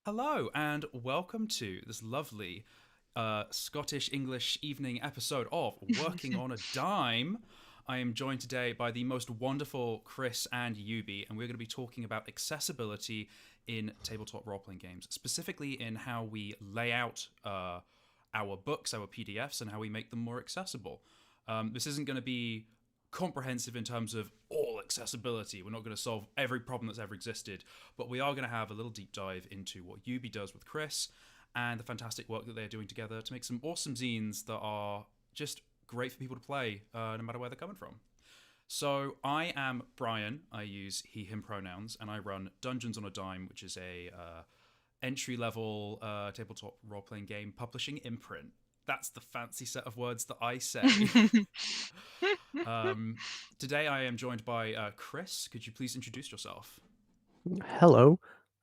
Hello, and welcome to this lovely Scottish English evening episode of Working on a Dime. I am joined today by the most wonderful Chris and Yubi, and we're going to be talking about accessibility in tabletop role playing games, specifically in how we lay out our books, our PDFs, and how we make them more accessible. This isn't going to be comprehensive in terms of all accessibility. We're not going to solve every problem that's ever existed, but we are going to have a little deep dive into what Yubi does with Chris and the fantastic work that they're doing together to make some awesome zines that are just great for people to play, no matter where they're coming from. So I am Brian. I use he/him pronouns, and I run Dungeons on a Dime, which is a entry level tabletop role playing game publishing imprint. That's the fancy set of words that I say. Um, Today I am joined by Chris. Could you please introduce yourself? Hello,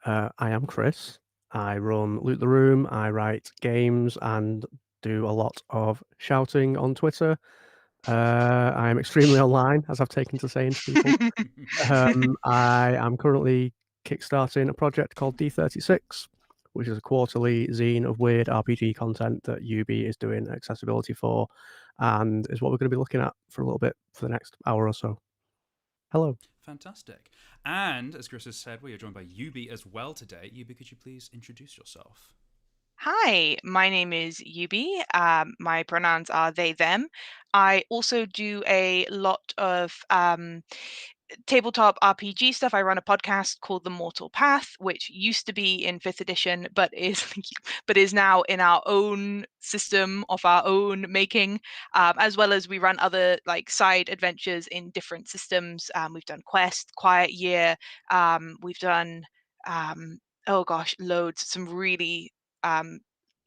I am Chris. I run Loot the Room, I write games and do a lot of shouting on Twitter. I am extremely online, as I've taken to saying to people. I am currently kickstarting a project called D36, which is a quarterly zine of weird RPG content that Yubi is doing accessibility for, and is what we're going to be looking at for a little bit for the next hour or so. Hello. Fantastic. And as Chris has said, we are joined by Yubi as well today. Yubi, could you please introduce yourself? Hi, my name is Yubi. My pronouns are they, them. I also do a lot of tabletop RPG stuff. I run a podcast called The Mortal Path, which used to be in fifth edition, but is thank you, but is now in our own system of our own making. As well as we run other like side adventures in different systems. We've done Quest, Quiet Year. We've done oh gosh, loads. Some really um,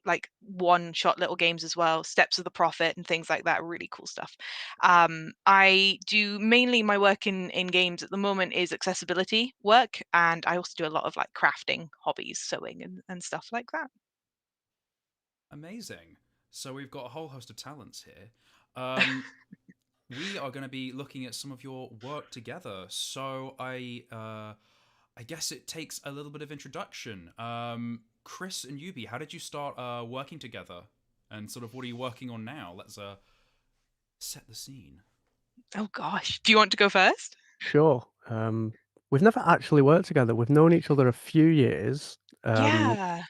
like one shot little games as well, Steps of the Prophet and things like that. Really cool stuff. I do mainly my work in games at the moment is accessibility work, and I also do a lot of like crafting hobbies, sewing and stuff like that. Amazing. So we've got a whole host of talents here. Um, we are going to be looking at some of your work together. I guess it takes a little bit of introduction. Chris and Yubi, how did you start working together? And sort of what are you working on now? Let's set the scene. Oh gosh, do you want to go first? Sure. We've never actually worked together. We've known each other a few years. Yeah.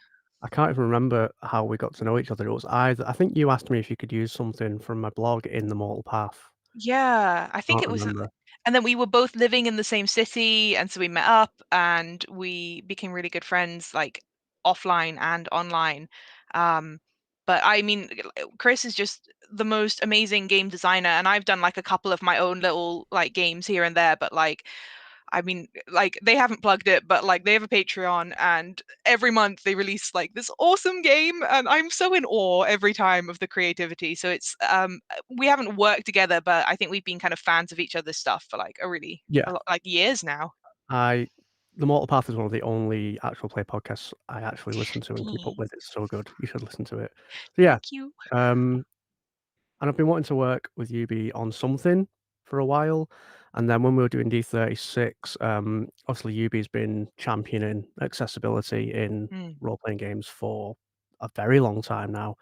I can't even remember how we got to know each other. It was either I think you asked me if you could use something from my blog in the Mortal Path. Yeah, I think Can't it was, remember. and then we were both living in the same city, and so we met up and we became really good friends, like offline and online. Um, but I mean, Chris is just the most amazing game designer, and I've done like a couple of my own little like games here and there, but like I mean, like they haven't plugged it, but like they have a Patreon and every month they release like this awesome game and I'm so in awe every time of the creativity. So it's we haven't worked together, but I think we've been kind of fans of each other's stuff for like Yeah, a lot, like years now. I the Mortal Path is one of the only actual play podcasts I actually listen to and keep up with. It's so good. You should listen to it. So yeah, Thank you. um, and I've been wanting to work with Yubi on something for a while, and then when we were doing D36, obviously Yubi's been championing accessibility in Mm. role-playing games for a very long time now.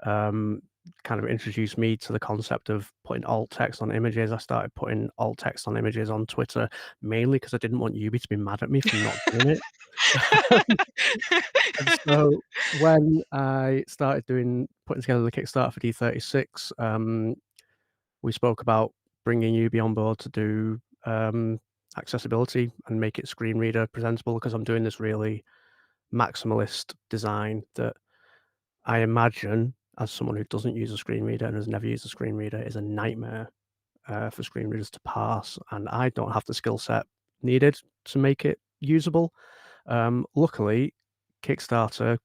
Um, kind of introduced me to the concept of putting alt text on images. I started putting alt text on images on Twitter, mainly because I didn't want Yubi to be mad at me for not doing it. And so when I started putting together the Kickstarter for D36, we spoke about bringing Yubi on board to do accessibility and make it screen reader presentable because I'm doing this really maximalist design that I imagine, as someone who doesn't use a screen reader and has never used a screen reader, is a nightmare for screen readers to parse, and I don't have the skill set needed to make it usable. Luckily, Kickstarter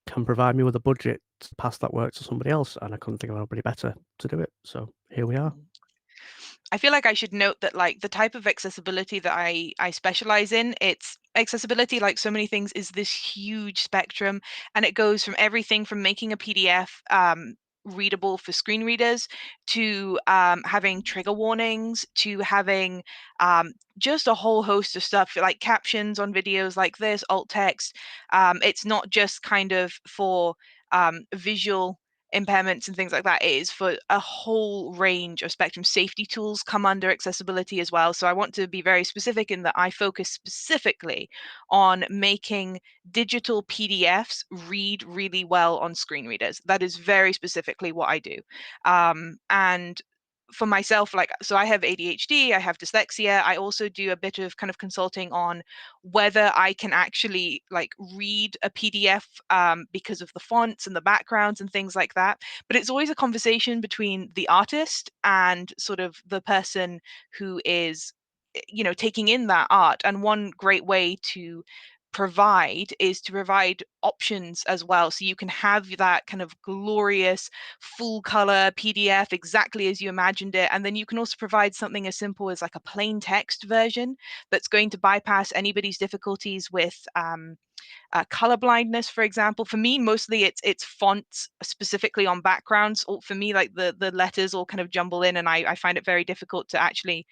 can provide me with a budget to pass that work to somebody else, and I couldn't think of anybody better to do it. So here we are. Mm. I feel like I should note that like the type of accessibility that I specialize in, it's accessibility like so many things is this huge spectrum, and it goes from everything from making a PDF readable for screen readers, to having trigger warnings, to having just a whole host of stuff like captions on videos like this, alt text. It's not just kind of for visual impairments and things like that. It is for a whole range of spectrum. Safety tools come under accessibility as well. So I want to be very specific in that I focus specifically on making digital PDFs read really well on screen readers. That is very specifically what I do. And for myself, like, so I have ADHD, I have dyslexia. I also do a bit of kind of consulting on whether I can actually like read a PDF because of the fonts and the backgrounds and things like that. But it's always a conversation between the artist and sort of the person who is, taking in that art. And one great way to provide is to provide options as well, so you can have that kind of glorious full color PDF exactly as you imagined it. And then you can also provide something as simple as like a plain text version that's going to bypass anybody's difficulties with color blindness, for example. For me, mostly it's fonts specifically on backgrounds. Or for me, like the letters all kind of jumble in, and I find it very difficult to actually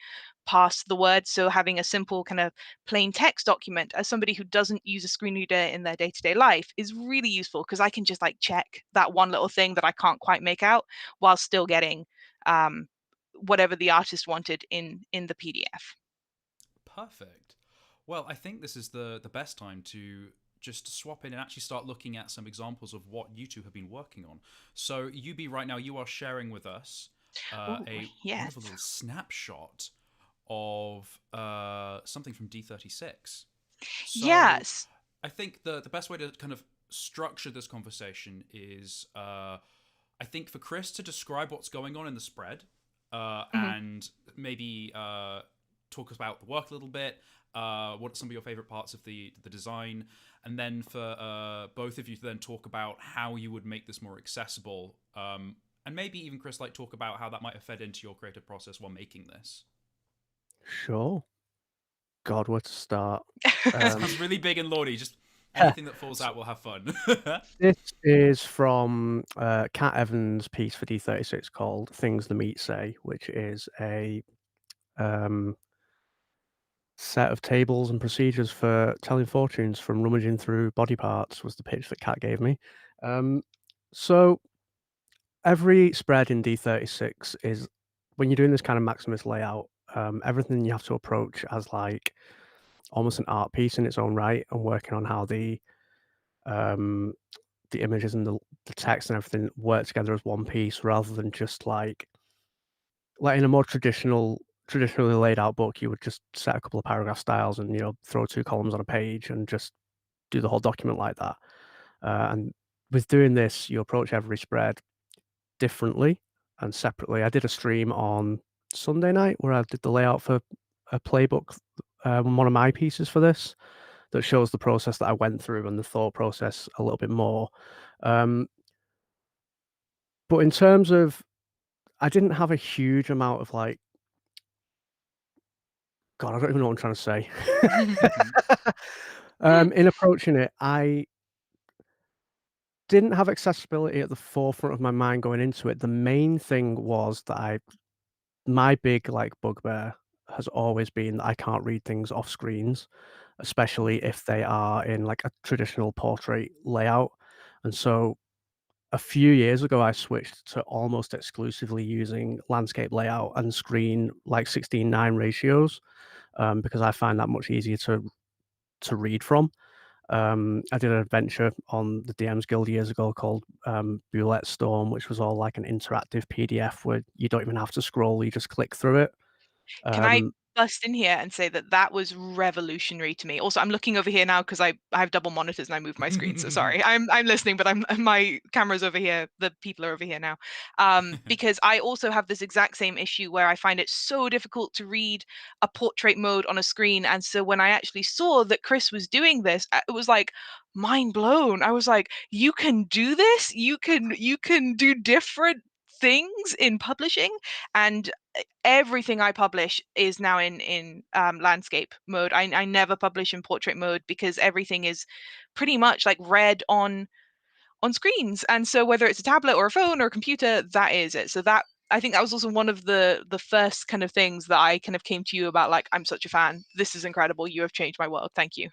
pass the words. So having a simple kind of plain text document, as somebody who doesn't use a screen reader in their day-to-day life, is really useful, because I can just like check that one little thing that I can't quite make out while still getting um, whatever the artist wanted in the PDF. Perfect. Well, I think this is the best time to just swap in and actually start looking at some examples of what you two have been working on. So, Yubi, right now you are sharing with us Oh, a yes. wonderful little snapshot of something from D36. So, Yes. I think the best way to kind of structure this conversation is, I think, for Chris to describe what's going on in the spread, Mhm. and maybe talk about the work a little bit. What are some of your favorite parts of the design? And then for both of you to then talk about how you would make this more accessible. And maybe even Chris, like, talk about how that might have fed into your creative process while making this. Sure. God, where to start? It Um, sounds really big and lordy. Just anything that falls so out will have fun. this is from Cat Evans' piece for D36 called "Things the Meat Say," which is a um, set of tables and procedures for telling fortunes from rummaging through body parts. Was the pitch that Cat gave me. So every spread in D36 is, when you're doing this kind of Maximus layout, everything you have to approach as like almost an art piece in its own right, and working on how um, the images and the text and everything work together as one piece, rather than just like in a more traditionally laid out book, you would just set a couple of paragraph styles and throw two columns on a page and just do the whole document like that. And with doing this, you approach every spread differently and separately. I did a stream on Sunday night where I did the layout for a playbook, one of my pieces for this, that shows the process that I went through and the thought process a little bit more. Um, but in terms of, I didn't have a huge amount of like, God, I don't even know what I'm trying to say. In approaching it, I didn't have accessibility at the forefront of my mind going into it. The main thing was that my big like bugbear has always been that I can't read things off screens, especially if they are in like a traditional portrait layout. And so a few years ago, I switched to almost exclusively using landscape layout and screen like 16:9 ratios, because I find that much easier to read from. I did an adventure on the DMs Guild years ago called Boulette Storm, which was all like an interactive PDF where you don't even have to scroll; you just click through it. Can I Um, bust in here and say that that was revolutionary to me? Also, I'm looking over here now because I have double monitors and I move my screen. So sorry, I'm listening, but I'm my camera's over here. The people are over here now, because I also have this exact same issue where I find it so difficult to read a portrait mode on a screen. And so when I actually saw that Chris was doing this, it was like mind blown. I was like, you can do this. You can do different things in publishing. And everything I publish is now in landscape mode. I never publish in portrait mode because everything is pretty much like read on screens. And so whether it's a tablet or a phone or a computer, that is it. So that, I think that was also one of the first kind of things that I kind of came to you about, like, I'm such a fan. This is incredible. You have changed my world. Thank you.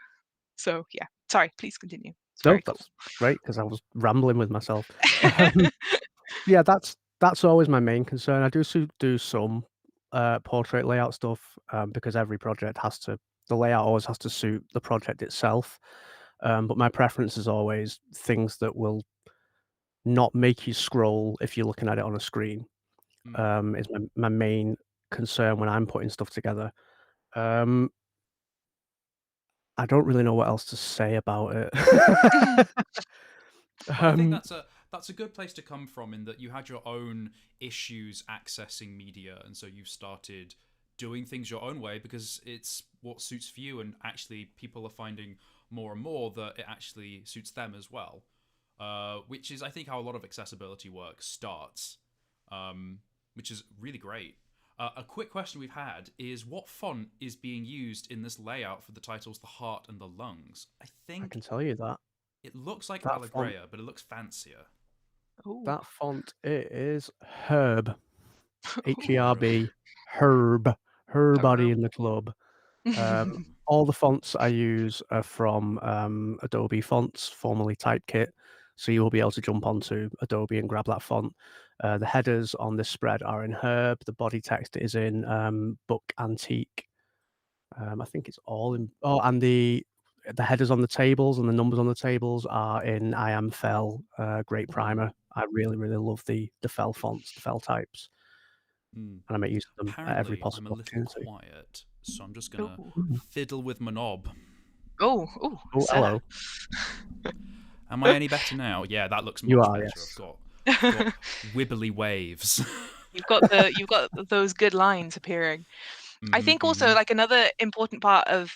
So yeah, sorry, please continue. It's No, very cool. that's great because I was rambling with myself. Yeah, that's always my main concern. I do some portrait layout stuff because every project the layout always has to suit the project itself. But my preference is always things that will not make you scroll if you're looking at it on a screen. Is my main concern when I'm putting stuff together. I don't really know what else to say about it. But I think that's a good place to come from, in that you had your own issues accessing media, and so you've started doing things your own way because it's what suits for you, and actually people are finding more and more that it actually suits them as well. Which is, I think, how a lot of accessibility work starts, which is really great. A quick question we've had is, what font is being used in this layout for the titles The Heart and the Lungs? I I think can tell you that it looks like that font, Allegreia, but it looks fancier. Ooh. that font it is Herb, Ooh. HERB, Herb, her A body rope. in the club. All the fonts I use are from Adobe Fonts, formerly Typekit, so you will be able to jump onto Adobe and grab that font. The headers on this spread are in Herb. The body text is in Book Antique. I think it's all in. Oh, and the headers on the tables and the numbers on the tables are in I Am Fell, Great Primer. I really, really love the Fell fonts, the Fell types, and I make use of them at every Apparently, I'm a possible little opportunity. quiet, so I'm just gonna Ooh. fiddle with my knob. Oh, Oh, sir. hello. Am I any better now? Yeah, that looks You much are, better. yes. I've got wibbly waves. You've got those good lines appearing. I Mm-hmm, think also, like, another important part of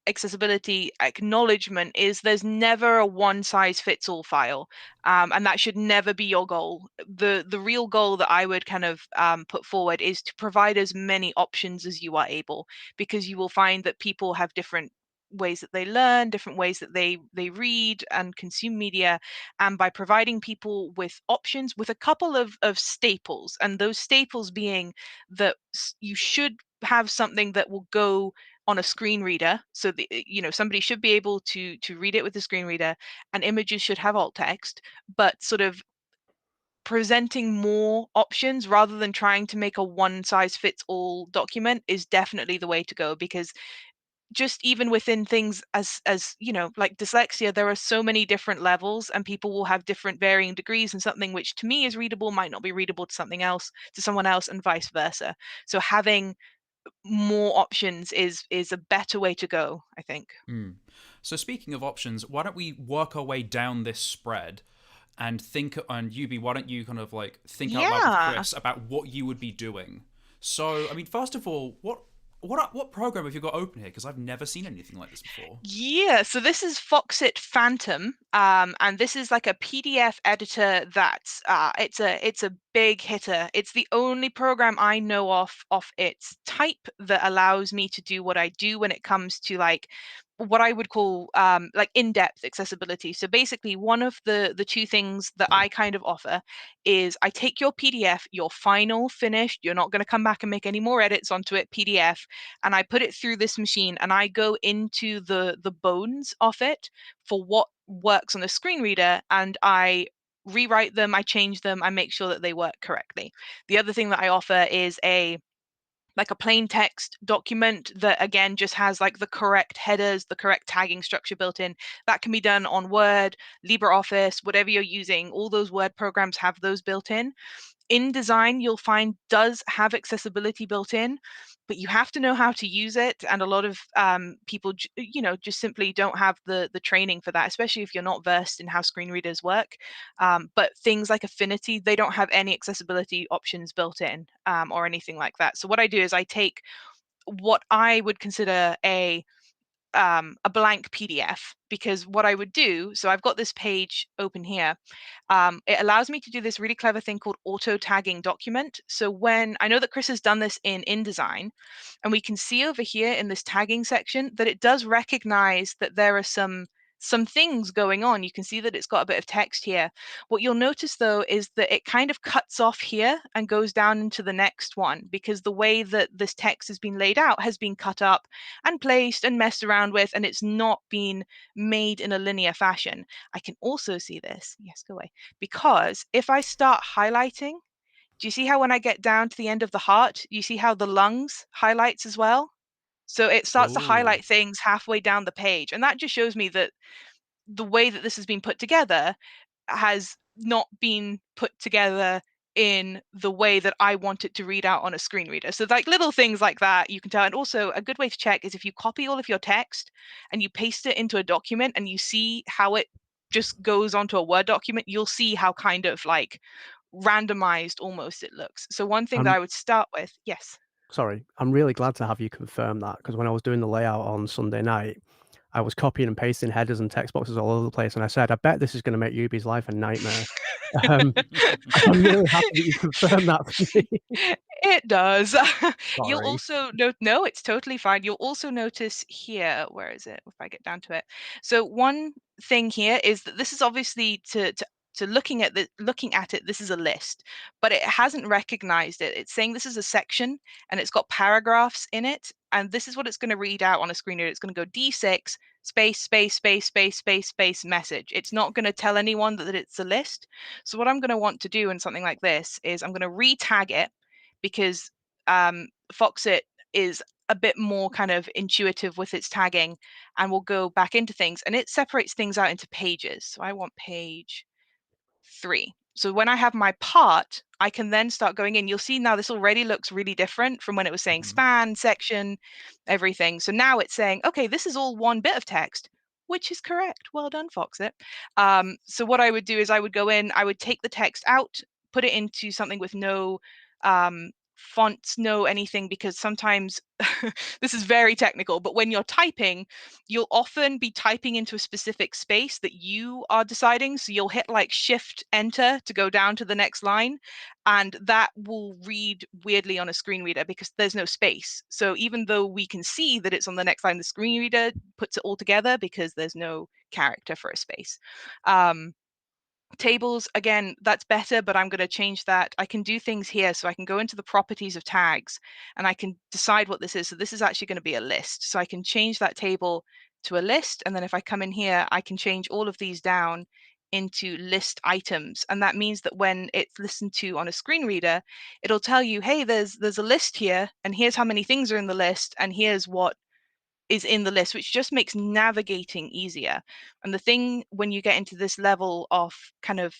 accessibility acknowledgement is there's never a one size fits all file, and that should never be your goal. The real goal that I would kind of put forward is to provide as many options as you are able, because you will find that people have different ways that they learn, different ways that they read and consume media, and by providing people with options, with a couple of staples, and those staples being that you should have something that will go on a screen reader, so somebody should be able to read it with the screen reader, and images should have alt text, but sort of presenting more options rather than trying to make a one size fits all document is definitely the way to go, because just even within things as like dyslexia, there are so many different levels, and people will have different varying degrees, and something which to me is readable might not be readable to something else, to someone else, and vice versa. So having more options is a better way to go, I think. So speaking of options, why don't we work our way down this spread and think, and Yubi, why don't you kind of like think out loud with Yeah. Chris about what you would be doing? So, I mean, first of all, what program have you got open here? Because I've never seen anything like this before. Yeah, so this is Foxit Phantom, and this is like a PDF editor that's it's a big hitter. It's the only program I know of its type that allows me to do what I do when it comes to, like, what I would call like in-depth accessibility. So basically, one of the two things that I kind of offer is I take your PDF, your final finished, you're not going to come back and make any more edits onto it, PDF, and I put it through this machine, and I go into the bones of it for what works on the screen reader, and I rewrite them, I change them, I make sure that they work correctly. The other thing that I offer is a plain text document that again just has like the correct headers, the correct tagging structure built in. That can be done on Word, LibreOffice, whatever you're using. All those Word programs have those built in. InDesign, you'll find, does have accessibility built in, but you have to know how to use it, and a lot of people just simply don't have the training for that, especially if you're not versed in how screen readers work. But things like Affinity, they don't have any accessibility options built in, or anything like that. So what I do is I take what I would consider a blank PDF, because what I would do, so I've got this page open here. It allows me to do this really clever thing called auto tagging document. So when I know that Chris has done this in InDesign, and we can see over here in this tagging section that it does recognize that there are some some things going on. You can see that it's got a bit of text here. What you'll notice though is that it kind of cuts off here and goes down into the next one, because the way that this text has been laid out has been cut up and placed and messed around with, and it's not been made in a linear fashion. I can also see this, yes, go away, because if I start highlighting, do you see how when I get down to the end of the heart, you see how the lungs highlights as well? So it starts to Oh. highlight things halfway down the page. And that just shows me that the way that this has been put together has not been put together in the way that I want it to read out on a screen reader. So like little things like that you can tell. And also a good way to check is if you copy all of your text and you paste it into a document and you see how it just goes onto a Word document, you'll see how kind of like randomized almost it looks. So one thing that I'm I would start with, yes. sorry. I'm really glad to have you confirm that, because when I was doing the layout on Sunday night, I was copying and pasting headers and text boxes all over the place, and I said, "I bet this is gonna make Yubi's life a nightmare." Um, I'm really happy that you confirmed that for me. It does. You'll Sorry. also note, no, it's totally fine. You'll also notice here, where is it? If I get down to it. So one thing here is that this is obviously to looking at it, this is a list, but it hasn't recognized it. It's saying this is a section and it's got paragraphs in it. And this is what it's going to read out on a screen reader. It's going to go D6 space, space, space, space, space, space, message. It's not going to tell anyone that it's a list. So what I'm going to want to do in something like this is I'm going to re-tag it, because Foxit is a bit more kind of intuitive with its tagging, and we'll go back into things and it separates things out into pages. So I want page 3. So when I have my part, I can then start going in. You'll see now this already looks really different from when it was saying Mhm. span, section, everything. So now it's saying, okay, this is all one bit of text, which is correct. Well done, Foxit. So what I would do is I would go in, I would take the text out, put it into something with no fonts, no anything, because sometimes this is very technical, but when you're typing, you'll often be typing into a specific space that you are deciding. So you'll hit like shift enter to go down to the next line, and that will read weirdly on a screen reader because there's no space. So even though we can see that it's on the next line, the screen reader puts it all together because there's no character for a space. Tables, again, that's better, but I'm going to change that. I can do things here. So I can go into the properties of tags and I can decide what this is. So this is actually going to be a list. So I can change that table to a list. And then if I come in here, I can change all of these down into list items. And that means that when it's listened to on a screen reader, it'll tell you, hey, there's a list here, and here's how many things are in the list, and here's what is in the list, which just makes navigating easier. And the thing when you get into this level of kind of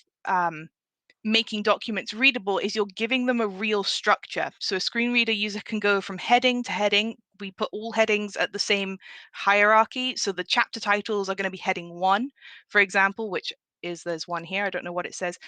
making documents readable is you're giving them a real structure. So a screen reader user can go from heading to heading. We put all headings at the same hierarchy. So the chapter titles are going to be heading 1, for example, which is there's one here. I don't know what it says.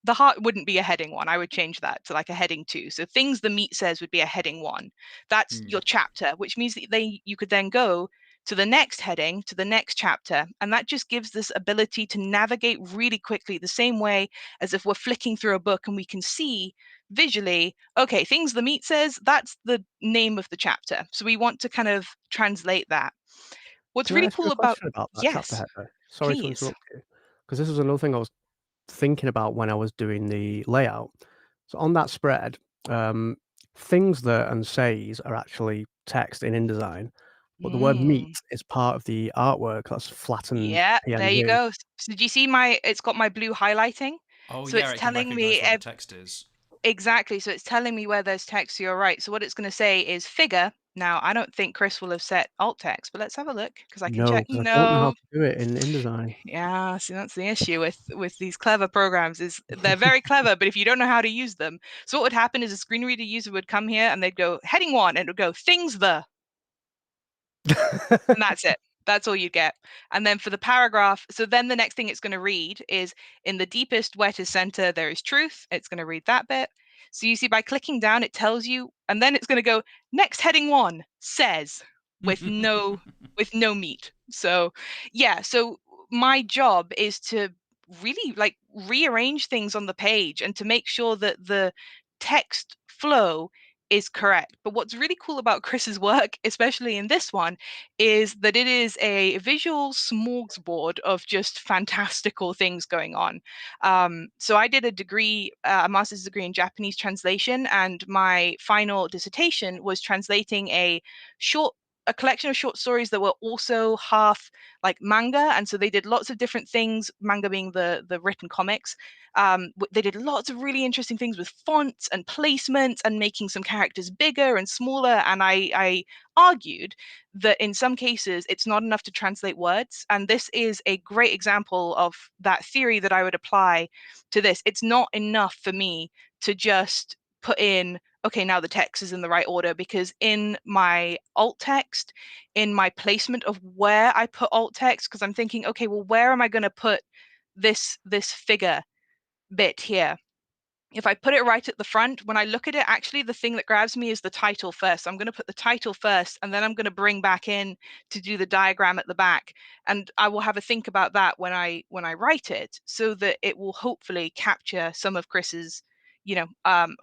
The heart wouldn't be a heading 1. I would change that to like a heading 2. So things the meat says would be a heading 1. That's Hmm. your chapter, which means that you could then go to the next heading, to the next chapter. And that just gives this ability to navigate really quickly, the same way as if we're flicking through a book and we can see visually, okay, things the meat says, that's the name of the chapter. So we want to kind of translate that. What's Can I really ask you cool a about, question about that chapter yes, header? Sorry to please. interrupt you, because this was another thing I was thinking about when I was doing the layout. So on that spread, um, things that and says are actually text in InDesign, but the word meat Mm. is part of the artwork that's flattened Yeah, there you PNG. go. So do you see it's got my blue highlighting? Oh So yeah, it's it can telling recognize me where the text is. exactly. So it's telling me where there's text. So you're right. So what it's going to say is figure. Now, I don't think Chris will have set alt text, but let's have a look because I can No, check. because I don't know how No. to do it in InDesign. Yeah, see, that's the issue with these clever programs is they're very clever, but if you don't know how to use them, so what would happen is a screen reader user would come here and they'd go heading 1 and it would go things the, and that's it. That's all you get. And then for the paragraph, so then the next thing it's going to read is in the deepest, wettest center, there is truth. It's going to read that bit. So you see by clicking down, it tells you, and then it's going to go next heading 1 says with no meat. So yeah, so my job is to really like rearrange things on the page and to make sure that the text flow is correct. But what's really cool about Chris's work, especially in this one, is that it is a visual smorgasbord of just fantastical things going on. So I did a degree, a master's degree in Japanese translation, and my final dissertation was translating a collection of short stories that were also half like manga, and so they did lots of different things, manga being the written comics. They did lots of really interesting things with fonts and placements and making some characters bigger and smaller, and I argued that in some cases it's not enough to translate words, and this is a great example of that theory that I would apply to this. It's not enough for me to just put in, okay, now the text is in the right order, because in my alt text, in my placement of where I put alt text, because I'm thinking, okay, well, where am I going to put this figure bit here? If I put it right at the front, when I look at it, actually the thing that grabs me is the title first. So I'm going to put the title first, and then I'm going to bring back in to do the diagram at the back. And I will have a think about that when I write it, so that it will hopefully capture some of Chris's,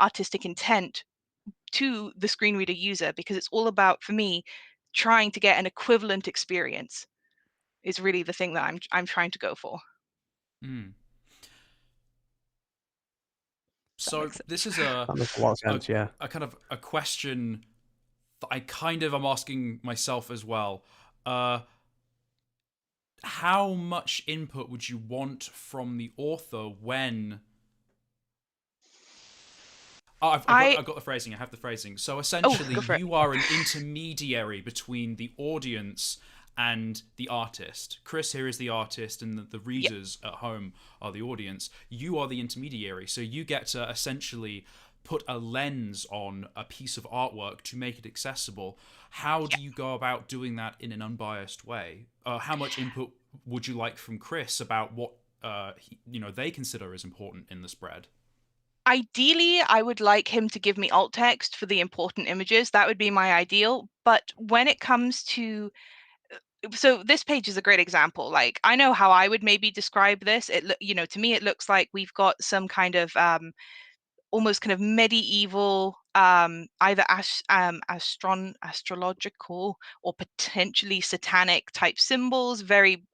artistic intent to the screen reader user, because it's all about, for me, trying to get an equivalent experience is really the thing that I'm trying to go for. Mm. That So makes this is That makes a lot of sense. Yeah. a kind of a question that I kind of am asking myself as well. How much input would you want from the author when I I've got the phrasing. I have the phrasing. So Oh, essentially, go for it. you are an intermediary between the audience and the artist. Chris here is the artist, and the Yeah. readers at home are the audience. You are the intermediary, so you get to essentially put a lens on a piece of artwork to make it accessible. How Yeah. do you go about doing that in an unbiased way? How much input would you like from Chris about what they consider as important in the spread? Ideally, I would like him to give me alt text for the important images. That would be my ideal. But when it comes to, so this page is a great example. Like, I know how I would maybe describe this. To me, it looks like we've got some kind of almost kind of medieval, either astrological or potentially satanic type symbols, very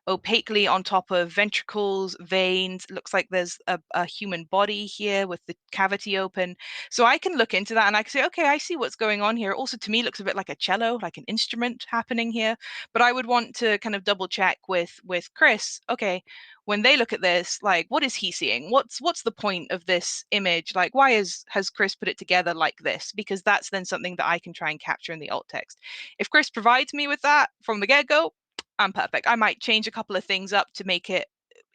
opaquely on top of ventricles, veins. It looks like there's a human body here with the cavity open. So I can look into that and I can say, okay, I see what's going on here. Also, to me, it looks a bit like a cello, like an instrument happening here. But I would want to kind of double check with Chris. Okay, when they look at this, like, what is he seeing? What's the point of this image? Like, why has Chris put it together like this? Because that's then something that I can try and capture in the alt text. If Chris provides me with that from the get-go, I'm perfect. I might change a couple of things up to make it,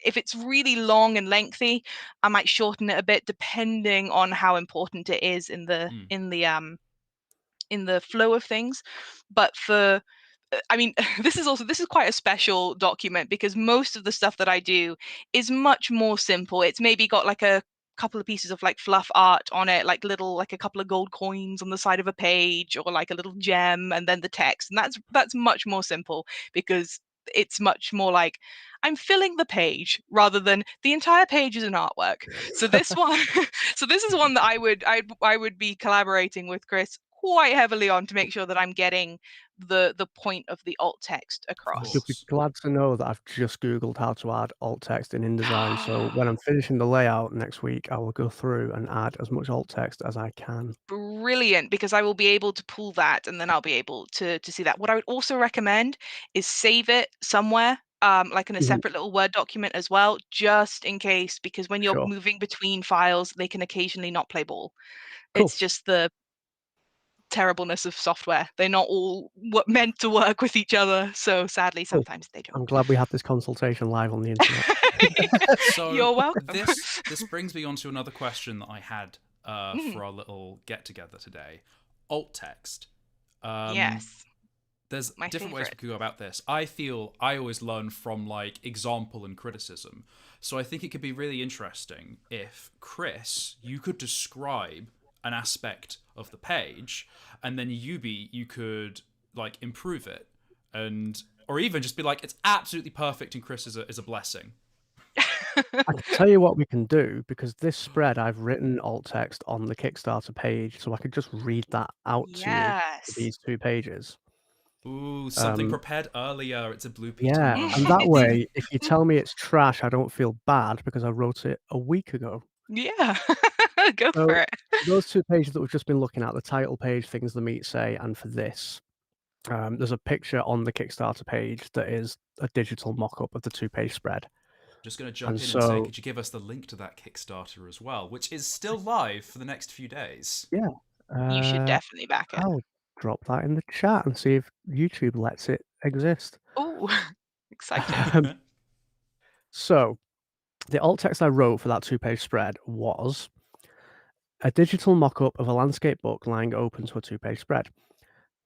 if it's really long and lengthy, I might shorten it a bit depending on how important it is in the Mm. in the flow of things. But for I mean, this is quite a special document, because most of the stuff that I do is much more simple. It's maybe got like a couple of pieces of like fluff art on it, like a couple of gold coins on the side of a page, or like a little gem, and then the text. And that's much more simple, because it's much more like I'm filling the page rather than the entire page is an artwork. So this one, so this is one that I would be collaborating with Chris quite heavily on, to make sure that I'm getting the point of the alt text Of You'll across. be course. glad to know that I've just Googled how to add alt text in InDesign. So when I'm finishing the layout next week, I will go through and add as much alt text as I can. Brilliant, because I will be able to pull that, and then I'll be able to see that. What I would also recommend is save it somewhere, like in a Mhm. separate little Word document as well, just in case, because when you're Sure. moving between files, they can occasionally not play ball. Cool. It's just the terribleness of software. They're not all meant to work with each other, so sadly, Cool. sometimes they don't. I'm glad we had this consultation live on the internet. So You're welcome. this brings me on to another question that I had Mm, for our little get together today. Alt text. Um, yes, there's my different ways we favorite. could go about this. I feel I always learn from like example and criticism. So I think it could be really interesting if Chris, you could describe an aspect of the page, and then Yubi, you could like improve it, and or even just be like, it's absolutely perfect, and Chris is a blessing. I can tell you what we can do, because this spread I've written alt text on the Kickstarter page, so I could just read that out to you for Yes. these 2 pages. Ooh, something Um, prepared earlier. It's a Blue Peter yeah, and that moment. way, if you tell me it's trash, I don't feel bad because I wrote it a week ago. Yeah. Go for So, it. for those 2 pages that we've just been looking at, the title page, Things the Meat Say, and for this, there's a picture on the Kickstarter page that is a digital mock-up of the 2-page spread. Just going to And jump in and say, so, could you give us the link to that Kickstarter as well, which is still live for the next few days? yeah, You should definitely back it. I'll drop that in the chat and see if YouTube lets it exist. Oh, exciting. So, the alt text I wrote for that 2-page spread was a digital mock-up of a landscape book lying open to a 2-page spread.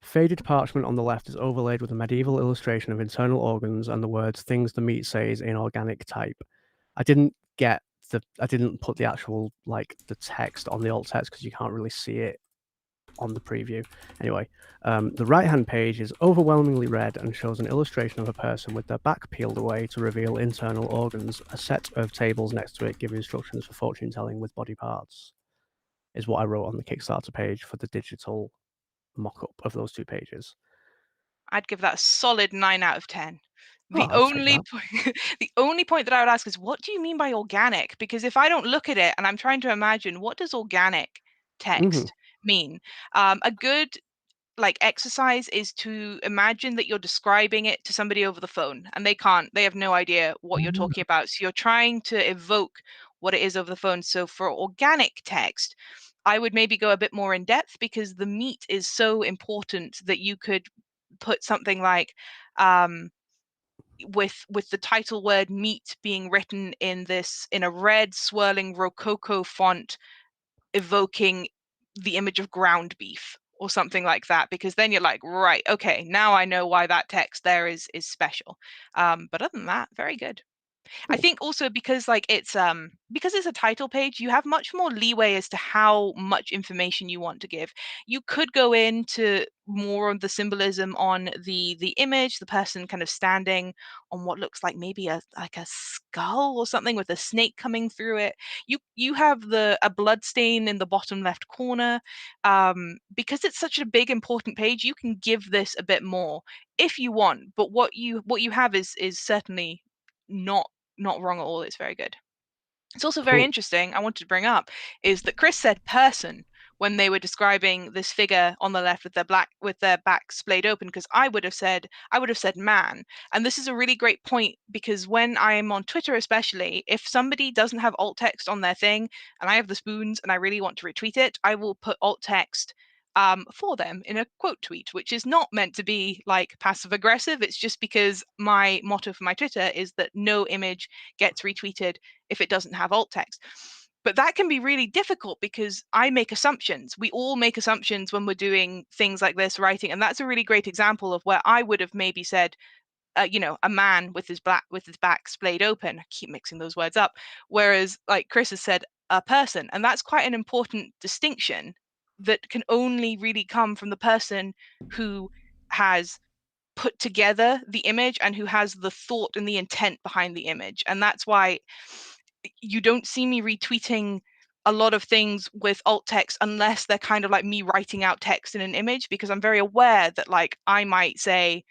Faded parchment on the left is overlaid with a medieval illustration of internal organs and the words "things the meat says" in organic type. I didn't put the actual, like, the text on the alt text because you can't really see it on the preview. Anyway, the right-hand page is overwhelmingly red and shows an illustration of a person with their back peeled away to reveal internal organs. A set of tables next to it give instructions for fortune telling with body parts, is what I wrote on the Kickstarter page for the digital mock-up of those 2 pages. I'd give that a solid 9 out of 10. Oh, The I'll take only that. point, the only point that I would ask is, what do you mean by organic? Because if I don't look at it and I'm trying to imagine, what does organic Mhm. text mean? A good like exercise is to imagine that you're describing it to somebody over the phone and they have no idea what you're talking Ah, about. So you're trying to evoke what it is over the phone. So for organic text, I would maybe go a bit more in depth because the meat is so important that you could put something like um with the title word meat being written in a red swirling rococo font evoking the image of ground beef or something like that, because then you're like, right, okay, now I know why that text there is special. But other than that, very good. I cool. think also because it's a title page, you have much more leeway as to how much information you want to give. You could go into more of the symbolism on the image, the person kind of standing on what looks like maybe a skull or something with a snake coming through it. You have the a blood stain in the bottom left corner. Because it's such a big important page, you can give this a bit more if you want. But what you have is certainly not not wrong at all. It's very good. It's also very Cool. interesting. I wanted to bring up is that Chris said person when they were describing this figure on the left with their back splayed open, because I would have said man. And this is a really great point because when I am on Twitter, especially if somebody doesn't have alt text on their thing and I have the spoons and I really want to retweet it, I will put alt text for them in a quote tweet, which is not meant to be like passive aggressive. It's just because my motto for my Twitter is that no image gets retweeted if it doesn't have alt text. But that can be really difficult because I make assumptions. We all make assumptions when we're doing things like this writing, and that's a really great example of where I would have maybe said, a man with his back splayed open. I keep mixing those words up. Whereas, like Chris has said, a person, and that's quite an important distinction that can only really come from the person who has put together the image and who has the thought and the intent behind the image. And that's why you don't see me retweeting a lot of things with alt text unless they're kind of like me writing out text in an image, because I'm very aware that like I might say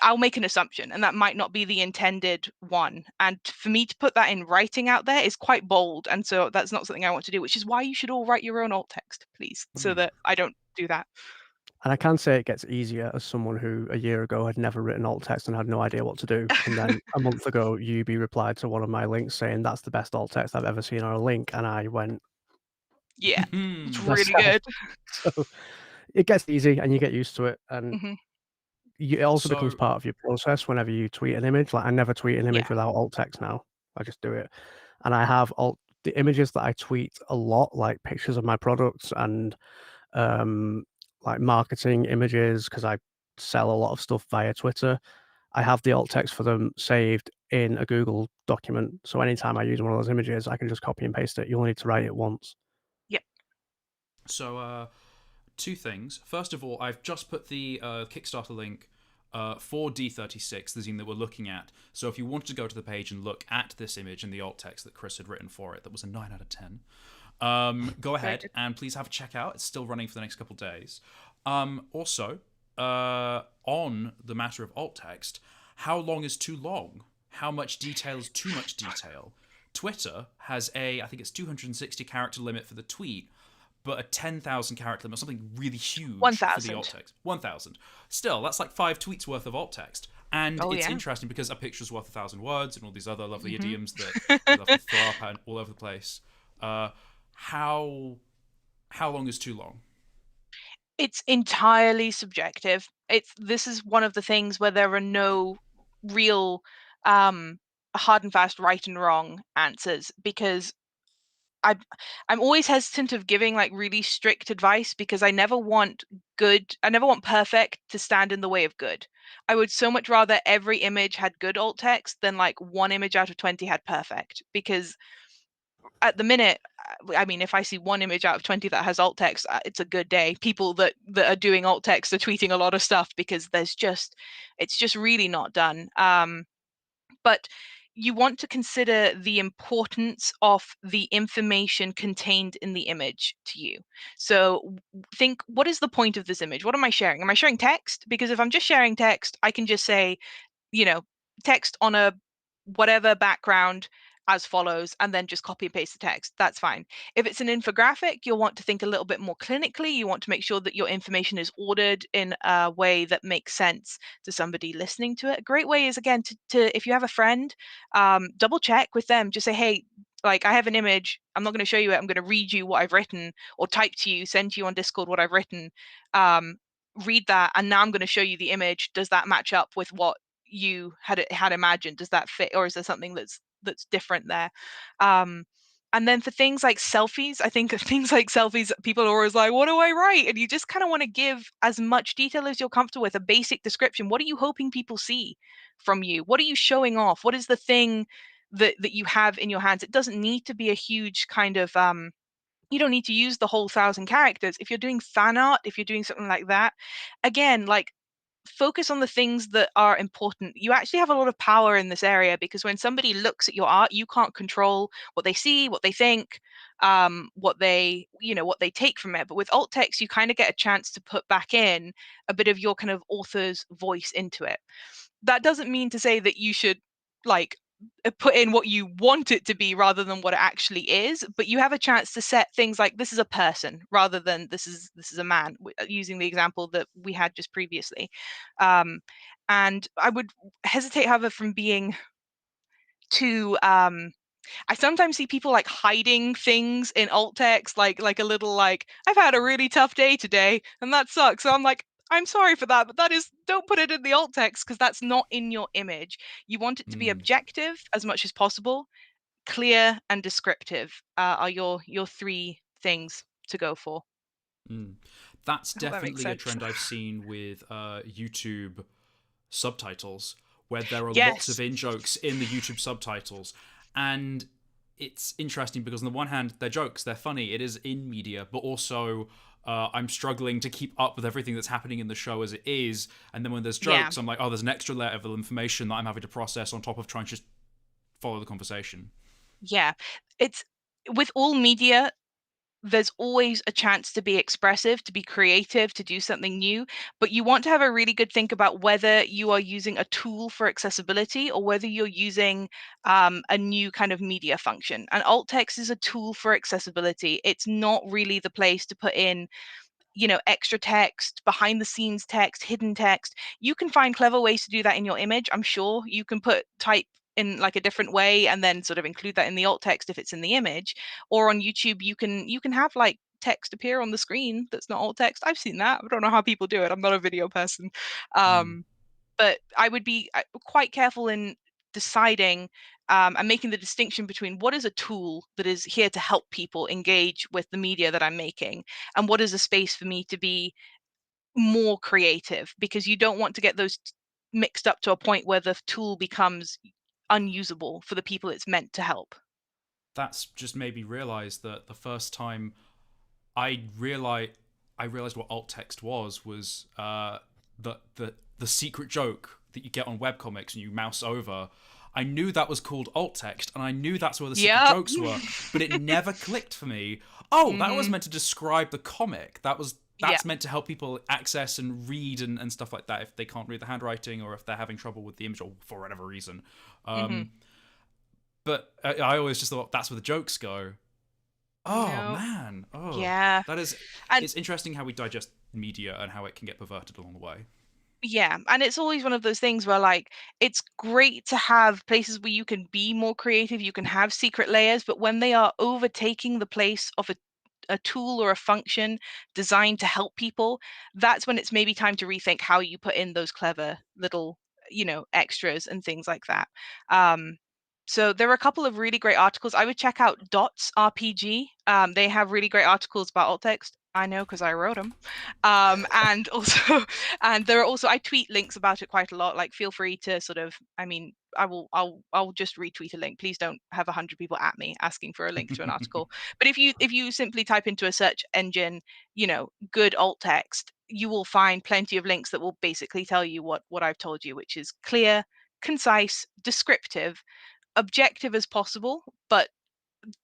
I'll make an assumption and that might not be the intended one. And for me to put that in writing out there is quite bold. And so that's not something I want to do, which is why you should all write your own alt text, please, so Hmm. that I don't do that. And I can say it gets easier as someone who a year ago had never written alt text and had no idea what to do. And then a month ago, Yubi replied to one of my links saying that's the best alt text I've ever seen on a link. And I went Yeah, it's really myself. good. So it gets easy and you get used to it. And Hmm. it also becomes So, part of your process whenever you tweet an image. Like I never tweet an Yeah. image without alt text now. I just do it. And I have the images that I tweet a lot, like pictures of my products and um, like marketing images, because I sell a lot of stuff via Twitter. I have the alt text for them saved in a Google document. So anytime I use one of those images, I can just copy and paste it. You only need to write it once. Yeah. so, two things. First of all, I've just put the Kickstarter link for D36, the zine that we're looking at. So if you wanted to go to the page and look at this image in the alt text that Chris had written for it, that was a 9 out of 10. Go ahead and please have a check out. It's still running for the next couple of days. Also, on the matter of alt text, how long is too long? How much detail is too much detail? Twitter has I think it's 260 character limit for the tweet, but a 10,000 character limit, something really huge for the alt text. 1,000. Still, that's like 5 tweets worth of alt text. And it's interesting because a picture's worth 1,000 words and all these other lovely idioms that we love to throw up all over the place. How long is too long? It's entirely subjective. This is one of the things where there are no real hard and fast right and wrong answers, because I'm always hesitant of giving like really strict advice, because I never want perfect to stand in the way of good. I would so much rather every image had good alt text than like 1 image out of 20 had perfect, because at the minute, I mean, if I see 1 image out of 20 that has alt text, it's a good day. People that are doing alt text are tweeting a lot of stuff, because it's just really not done. But you want to consider the importance of the information contained in the image to you. So think, what is the point of this image? What am I sharing? Am I sharing text? Because if I'm just sharing text, I can just say, text on a whatever background as follows, and then just copy and paste the text. That's fine. If it's an infographic, you'll want to think a little bit more clinically. You want to make sure that your information is ordered in a way that makes sense to somebody listening to it. A great way is, again, to if you have a friend, double check with them. Just say, hey, like, I have an image. I'm not going to show you it. I'm going to read you what I've written, or type to you, send to you on Discord what I've written. Read that, and now I'm going to show you the image. Does that match up with what you had imagined? Does that fit, or is there something that's different there? And then for things like selfies, I think things like selfies, people are always like, what do I write? And you just kind of want to give as much detail as you're comfortable with, a basic description. What are you hoping people see from you? What are you showing off? What is the thing that you have in your hands? It doesn't need to be a huge kind of you don't need to use the whole 1,000 characters. If you're doing fan art, if you're doing something like that, again, like, focus on the things that are important. You actually have a lot of power in this area, because when somebody looks at your art, you can't control what they see, what they think, what they take from it. But with alt text, you kind of get a chance to put back in a bit of your kind of author's voice into it. That doesn't mean to say that you should, like, put in what you want it to be rather than what it actually is, but you have a chance to set things like, this is a person rather than this is a man, using the example that we had just previously. And I would hesitate, however, from being too I sometimes see people like hiding things in alt text, like a little, like, I've had a really tough day today and that sucks. So I'm like, I'm sorry for that, but don't put it in the alt text, because that's not in your image. You want it to be objective as much as possible. Clear and descriptive are your 3 things to go for. That's I hope that makes definitely a sense. trend I've seen with YouTube subtitles, where there are lots of Yes. in-jokes in the YouTube subtitles. And it's interesting because on the one hand, they're jokes, they're funny, it is in media, but also I'm struggling to keep up with everything that's happening in the show as it is. And then when there's Yeah. jokes, I'm like, oh, there's an extra layer of information that I'm having to process on top of trying to just follow the conversation. Yeah. It's with all media, there's always a chance to be expressive, to be creative, to do something new, but you want to have a really good think about whether you are using a tool for accessibility or whether you're using a new kind of media function. And alt text is a tool for accessibility. It's not really the place to put in, extra text, behind the scenes text, hidden text. You can find clever ways to do that in your image. I'm sure you can type in like a different way and then sort of include that in the alt text if it's in the image. Or on YouTube, you can have like text appear on the screen that's not alt text. I've seen that. I don't know how people do it. I'm not a video person. But I would be quite careful in deciding and making the distinction between what is a tool that is here to help people engage with the media that I'm making, and what is a space for me to be more creative, because you don't want to get those mixed up to a point where the tool becomes unusable for the people it's meant to help. That's just made me realize that the first time I realized what alt text was that the secret joke that you get on webcomics and you mouse over. I knew that was called alt text, and I knew that's where the secret Yep. jokes were, but it never clicked for me. Oh, that was Mhm. meant to describe the comic. Yeah. That's meant to help people access and read and stuff like that if they can't read the handwriting or if they're having trouble with the image or for whatever reason. Mhm. But I always just thought that's where the jokes go. Oh No. man, Yeah. that is. And It's interesting how we digest media and how it can get perverted along the way. yeah, and it's always one of those things where like it's great to have places where you can be more creative, you can have secret layers, but when they are overtaking the place of a tool or a function designed to help people, that's when it's maybe time to rethink how you put in those clever little, extras and things like that. Um, so there are a couple of really great articles. I would check out Dots RPG. They have really great articles about alt text. I know because I wrote them. And also, and there are also I tweet links about it quite a lot. Like, feel free to sort of. I mean, I'll just retweet a link. Please don't have 100 people at me asking for a link to an article. But if you simply type into a search engine, good alt text, you will find plenty of links that will basically tell you what I've told you, which is clear, concise, descriptive, objective as possible, but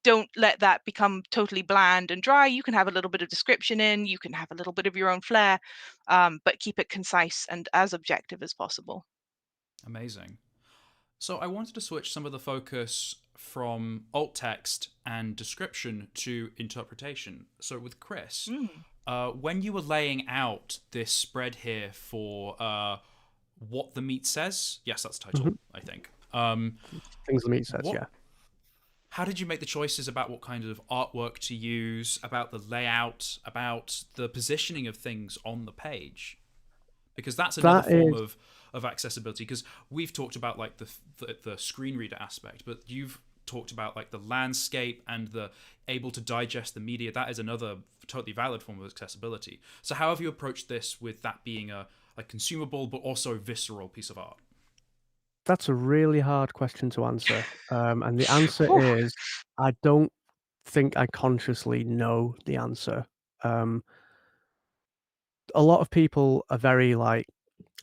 don't let that become totally bland and dry. You can have a little bit of description in, you can have a little bit of your own flair, but keep it concise and as objective as possible. Amazing. So I wanted to switch some of the focus from alt text and description to interpretation. So with Chris, Mm. when you were laying out this spread here for what the meat says, yes, that's the title, Mhm. I think. Things the meat says, What? yeah. How did you make the choices about what kind of artwork to use, about the layout, about the positioning of things on the page? Because that's another That form is of accessibility. Because we've talked about like the screen reader aspect, but you've talked about like the landscape and the able to digest the media. That is another totally valid form of accessibility. So how have you approached this with that being a consumable but also visceral piece of art? that's a really hard question to answer. And the answer Whew. is I don't think I consciously know the answer. Um, a lot of people are very like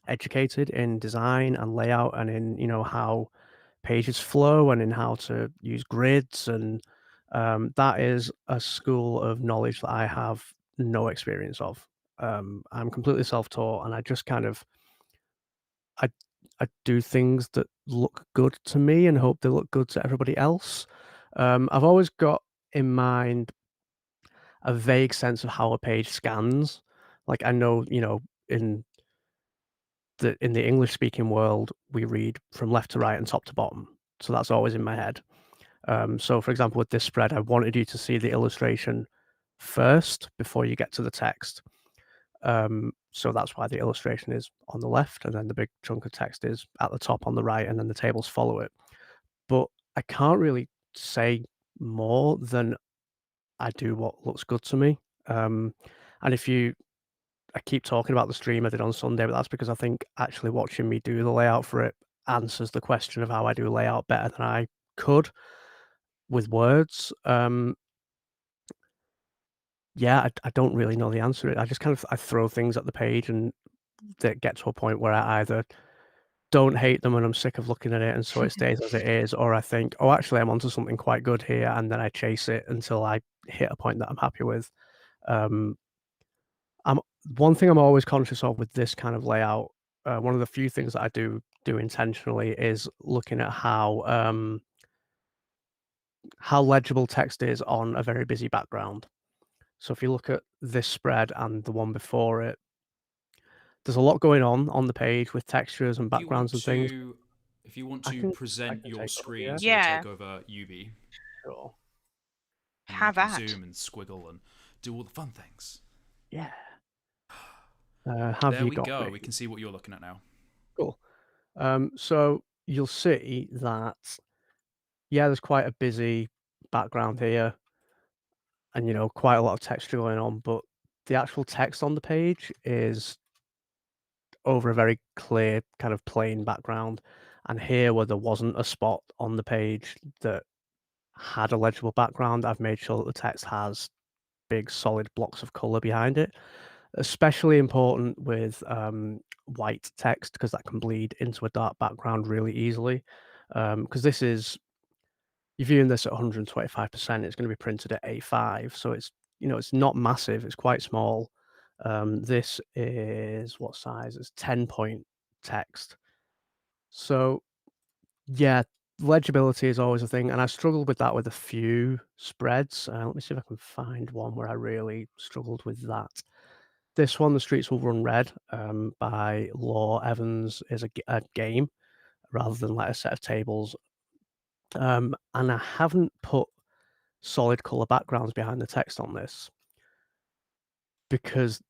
educated in design and layout and in, how pages flow and in how to use grids and that is a school of knowledge that I have no experience of. I'm completely self-taught and I just kind of I I do things that look good to me and hope they look good to everybody else. I've always got in mind a vague sense of how a page scans. Like I know, in the English speaking world, we read from left to right and top to bottom. So that's always in my head. So for example, with this spread, I wanted you to see the illustration first before you get to the text. So that's why the illustration is on the left, and then the big chunk of text is at the top on the right, and then the tables follow it. But I can't really say more than I do what looks good to me. Um, and if you I keep talking about the stream I did on Sunday, but that's because I think actually watching me do the layout for it answers the question of how I do layout better than I could with words. Yeah, I don't really know the answer. I just kind of I throw things at the page and that get to a point where I either don't hate them and I'm sick of looking at it and so it stays as it is, or I think, oh, actually I'm onto something quite good here, and then I chase it until I hit a point that I'm happy with. Um, I'm one thing I'm always conscious of with this kind of layout, one of the few things that I do intentionally is looking at how legible text is on a very busy background. So if you look at this spread and the one before it, there's a lot going on the page with textures and If you want backgrounds and things. to, if you want I to can I present can your take over, screen yeah, so you'll take Yeah, over Yubi, sure. and then you have can at. zoom and squiggle and do all the fun things. Yeah. Have There you we got go. me? We can see what you're looking at now. Cool. So you'll see that, yeah, there's quite a busy background here and, quite a lot of texture going on, but the actual text on the page is over a very clear kind of plain background. And here, where there wasn't a spot on the page that had a legible background, I've made sure that the text has big solid blocks of color behind it. especially important with white text because that can bleed into a dark background really easily. Because this is, you're viewing this at 125%, it's going to be printed at A5, so it's, it's not massive, it's quite small. This is what size? It's 10-point text. So yeah, legibility is always a thing, and I struggled with that with a few spreads. Let me see if I can find one where I really struggled with that. This one, The Streets Will Run Red, by Law Evans, is a game rather than like a set of tables. And I haven't put solid color backgrounds behind the text on this because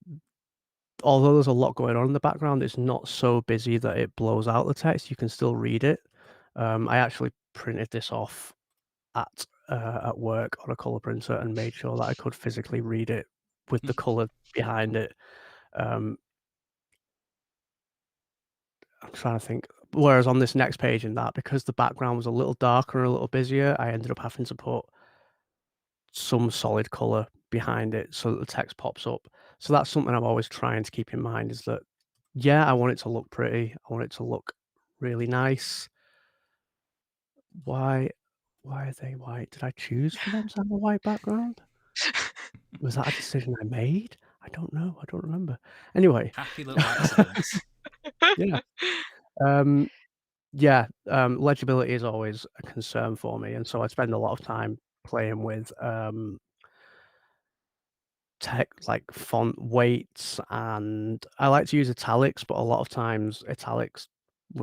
although there's a lot going on in the background, it's not so busy that it blows out the text. You can still read it. I actually printed this off at work on a color printer and made sure that I could physically read it with the color behind it. I'm trying to think. Whereas on this next page in that, because the background was a little darker and a little busier, I ended up having to put some solid color behind it so that the text pops up. So that's something I'm always trying to keep in mind, is that, yeah, I want it to look pretty. I want it to look really nice. Why are they white? Did I choose for them to have a white background? Was that a decision I made? I don't know. I don't remember. Anyway, Happy little accidents. yeah. Legibility is always a concern for me, and so I spend a lot of time playing with tech like font weights, and I like to use italics, but a lot of times italics,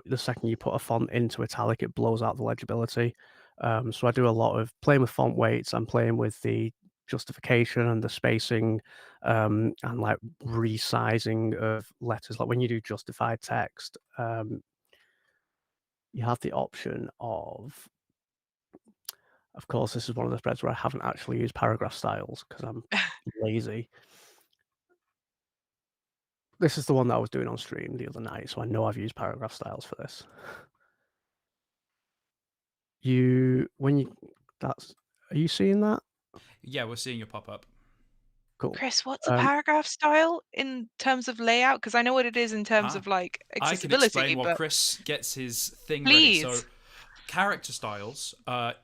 the second you put a font into italic, it blows out the legibility. So I do a lot of playing with font weights. I'm playing with the justification and the spacing, and like resizing of letters. Like when you do justified text, you have the option of course, this is one of the spreads where I haven't actually used paragraph styles because I'm lazy. This is the one that I was doing on stream the other night, so I know I've used paragraph styles for this. Are you seeing that? Yeah, we're seeing your pop up. Cool. Chris, what's a paragraph style in terms of layout? Because I know what it is in terms of like I can explain accessibility, while but Chris gets his thing ready. So please. character styles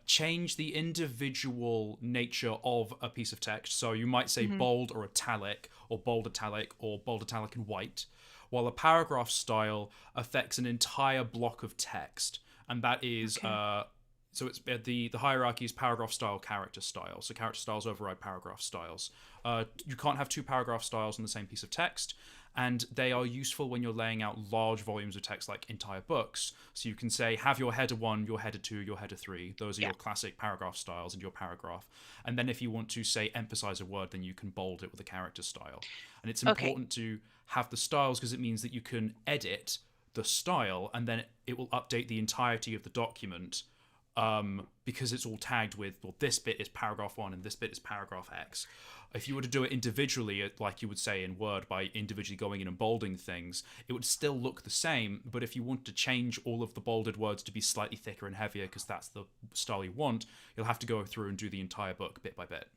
change the individual nature of a piece of text. So you might say bold or italic, or bold italic, or bold italic and white, while a paragraph style affects an entire block of text, and that is Okay. so it's the hierarchy is paragraph style, character style. So character styles override paragraph styles. You can't have two paragraph styles on the same piece of text, and they are useful when you're laying out large volumes of text like entire books. So you can say, have your header 1, your header 2, your header 3. Those are Yeah. your classic paragraph styles in your paragraph. And then if you want to say emphasize a word, then you can bold it with a character style. And it's Okay. important to have the styles because it means that you can edit the style and then it will update the entirety of the document, because it's all tagged with, well, this bit is paragraph 1 and this bit is paragraph X. If you were to do it individually, like you would say in Word, by individually going in and bolding things, it would still look the same. But if you want to change all of the bolded words to be slightly thicker and heavier because that's the style you want, you'll have to go through and do the entire book bit by bit.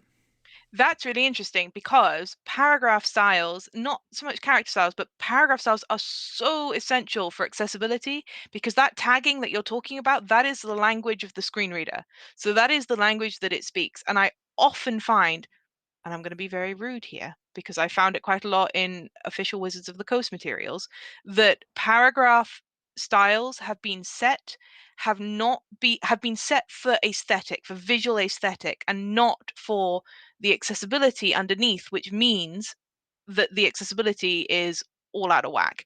That's really interesting because paragraph styles, not so much character styles, but paragraph styles are so essential for accessibility because that tagging that you're talking about, that is the language of the screen reader. So that is the language that it speaks. And I often find, and I'm going to be very rude here because I found it quite a lot in official Wizards of the Coast materials, that paragraph styles have been set for aesthetic, for visual aesthetic, and not for the accessibility underneath, which means that the accessibility is all out of whack.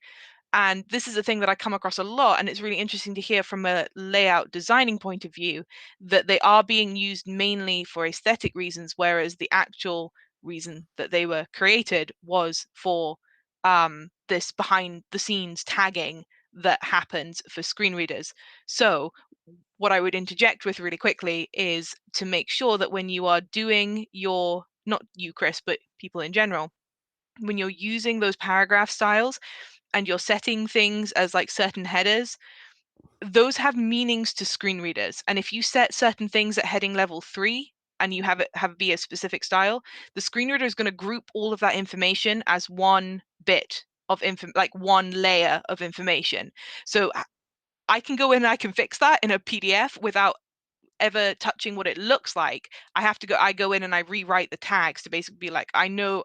And this is a thing that I come across a lot, and it's really interesting to hear from a layout designing point of view that they are being used mainly for aesthetic reasons, whereas the actual reason that they were created was for this behind the scenes tagging that happens for screen readers. So what I would interject with really quickly is to make sure that when you are doing your, not you, Chris, but people in general, when you're using those paragraph styles and you're setting things as like certain headers, those have meanings to screen readers. And if you set certain things at heading level 3, and you have it be a specific style, the screen reader is going to group all of that information as one bit of like one layer of information. So I can go in and I can fix that in a PDF without ever touching what it looks like. I go in and I rewrite the tags to basically be like, I know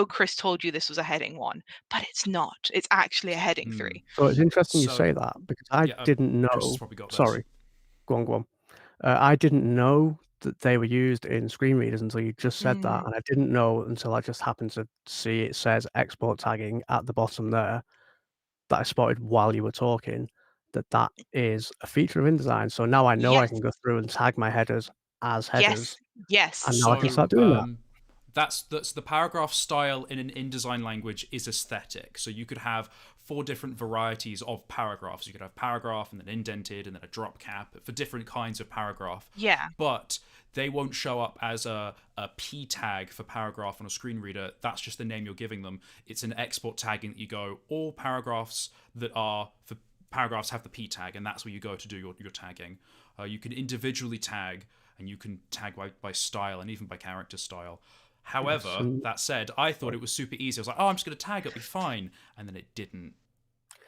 Chris told you this was a heading 1, but it's not. It's actually a heading 3. So it's interesting you So say that, because I yeah, didn't Chris has know. probably got this. Sorry, go on, go on. I didn't know that they were used in screen readers until you just said that, and I didn't know until I just happened to see it says export tagging at the bottom there, that I spotted while you were talking, that is a feature of InDesign. So now I know I Yes. can go through and tag my headers as headers, Yes. and now I can So start doing that. that's the paragraph style in an InDesign language is aesthetic. So you could have 4 different varieties of paragraphs. You could have paragraph and then indented and then a drop cap for different kinds of paragraph. Yeah. But they won't show up as a P tag for paragraph on a screen reader. That's just the name you're giving them. It's an export tagging that you go, all paragraphs that are for paragraphs have the P tag, and that's where you go to do your tagging. You can individually tag, and you can tag by style and even by character style. However, Yes, and that said, I thought it was super easy. I was like, oh, I'm just going to tag, it'll be fine. And then it didn't.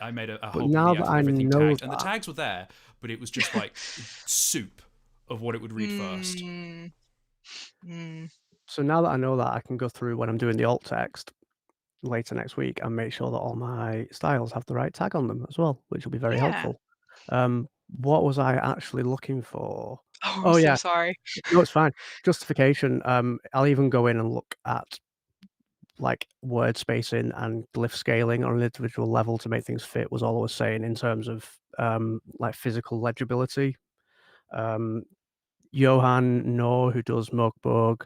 I made a but whole now PDF that with I everything know tagged, and the that, tags were there, but it was just like soup of what it would read first. so now that I know that, I can go through when I'm doing the alt text later next week and make sure that all my styles have the right tag on them as well, which will be very Yeah. helpful. What was I actually looking for? Oh, I'm Oh so yeah, sorry. no, it's fine. Justification. I'll even go in and look at like word spacing and glyph scaling on an individual level to make things fit. Was all I was saying in terms of like physical legibility. Johan Noor, who does Mugbug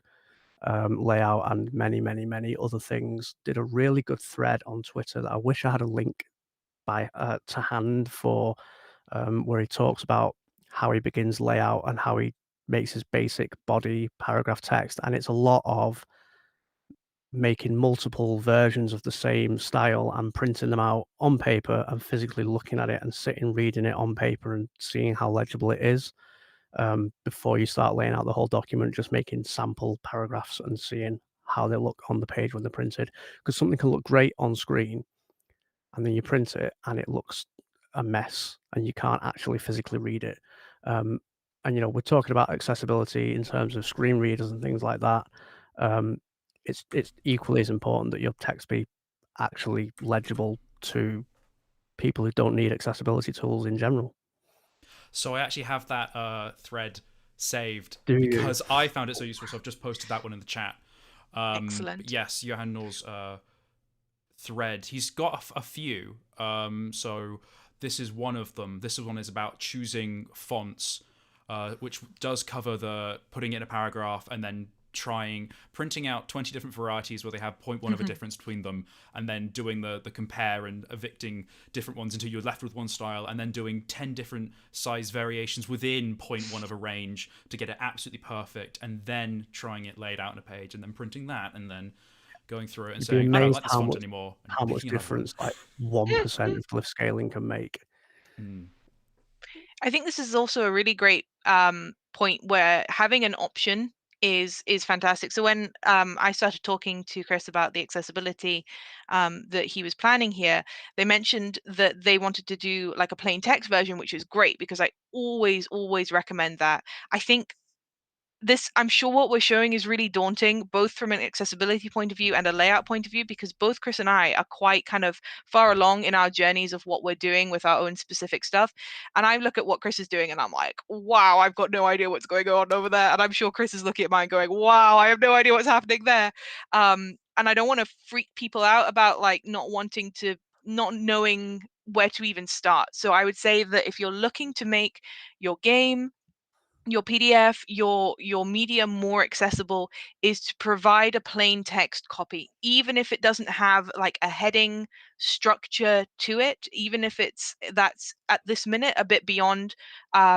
layout and many other things, did a really good thread on Twitter that I wish I had a link to hand for, where he talks about how he begins layout and how he makes his basic body paragraph text, and it's a lot of making multiple versions of the same style and printing them out on paper and physically looking at it and sitting reading it on paper and seeing how legible it is, before you start laying out the whole document, just making sample paragraphs and seeing how they look on the page when they're printed. Because something can look great on screen, and then you print it and it looks a mess, and you can't actually physically read it. And we're talking about accessibility in terms of screen readers and things like that. It's equally as important that your text be actually legible to people who don't need accessibility tools in general. So I actually have that thread saved Do you? because I found it so useful. So I've just posted that one in the chat. Excellent. Yes, Johan Noor's thread. He's got a few. So this is one of them. This one is about choosing fonts, which does cover the putting it in a paragraph and then printing out 20 different varieties where they have 0.1 of a difference between them, and then doing the compare and evicting different ones until you're left with one style, and then doing 10 different size variations within 0.1 of a range to get it absolutely perfect, and then trying it laid out on a page, and then printing that, and then going through it and You'd be saying, I don't amazed like this font anymore, and how much picking another one. difference like 1% of glyph scaling can make. I think this is also a really great point where having an option is fantastic. So when I started talking to Chris about the accessibility that he was planning here, they mentioned that they wanted to do like a plain text version, which is great because I always recommend that. I think I'm sure what we're showing is really daunting, both from an accessibility point of view and a layout point of view, because both Chris and I are quite kind of far along in our journeys of what we're doing with our own specific stuff. And I look at what Chris is doing and I'm like, wow, I've got no idea what's going on over there. And I'm sure Chris is looking at mine going, wow, I have no idea what's happening there. And I don't want to freak people out about like not knowing where to even start. So I would say that if you're looking to make your game, your PDF, your media more accessible is to provide a plain text copy, even if it doesn't have like a heading structure to it, even if that's at this minute a bit beyond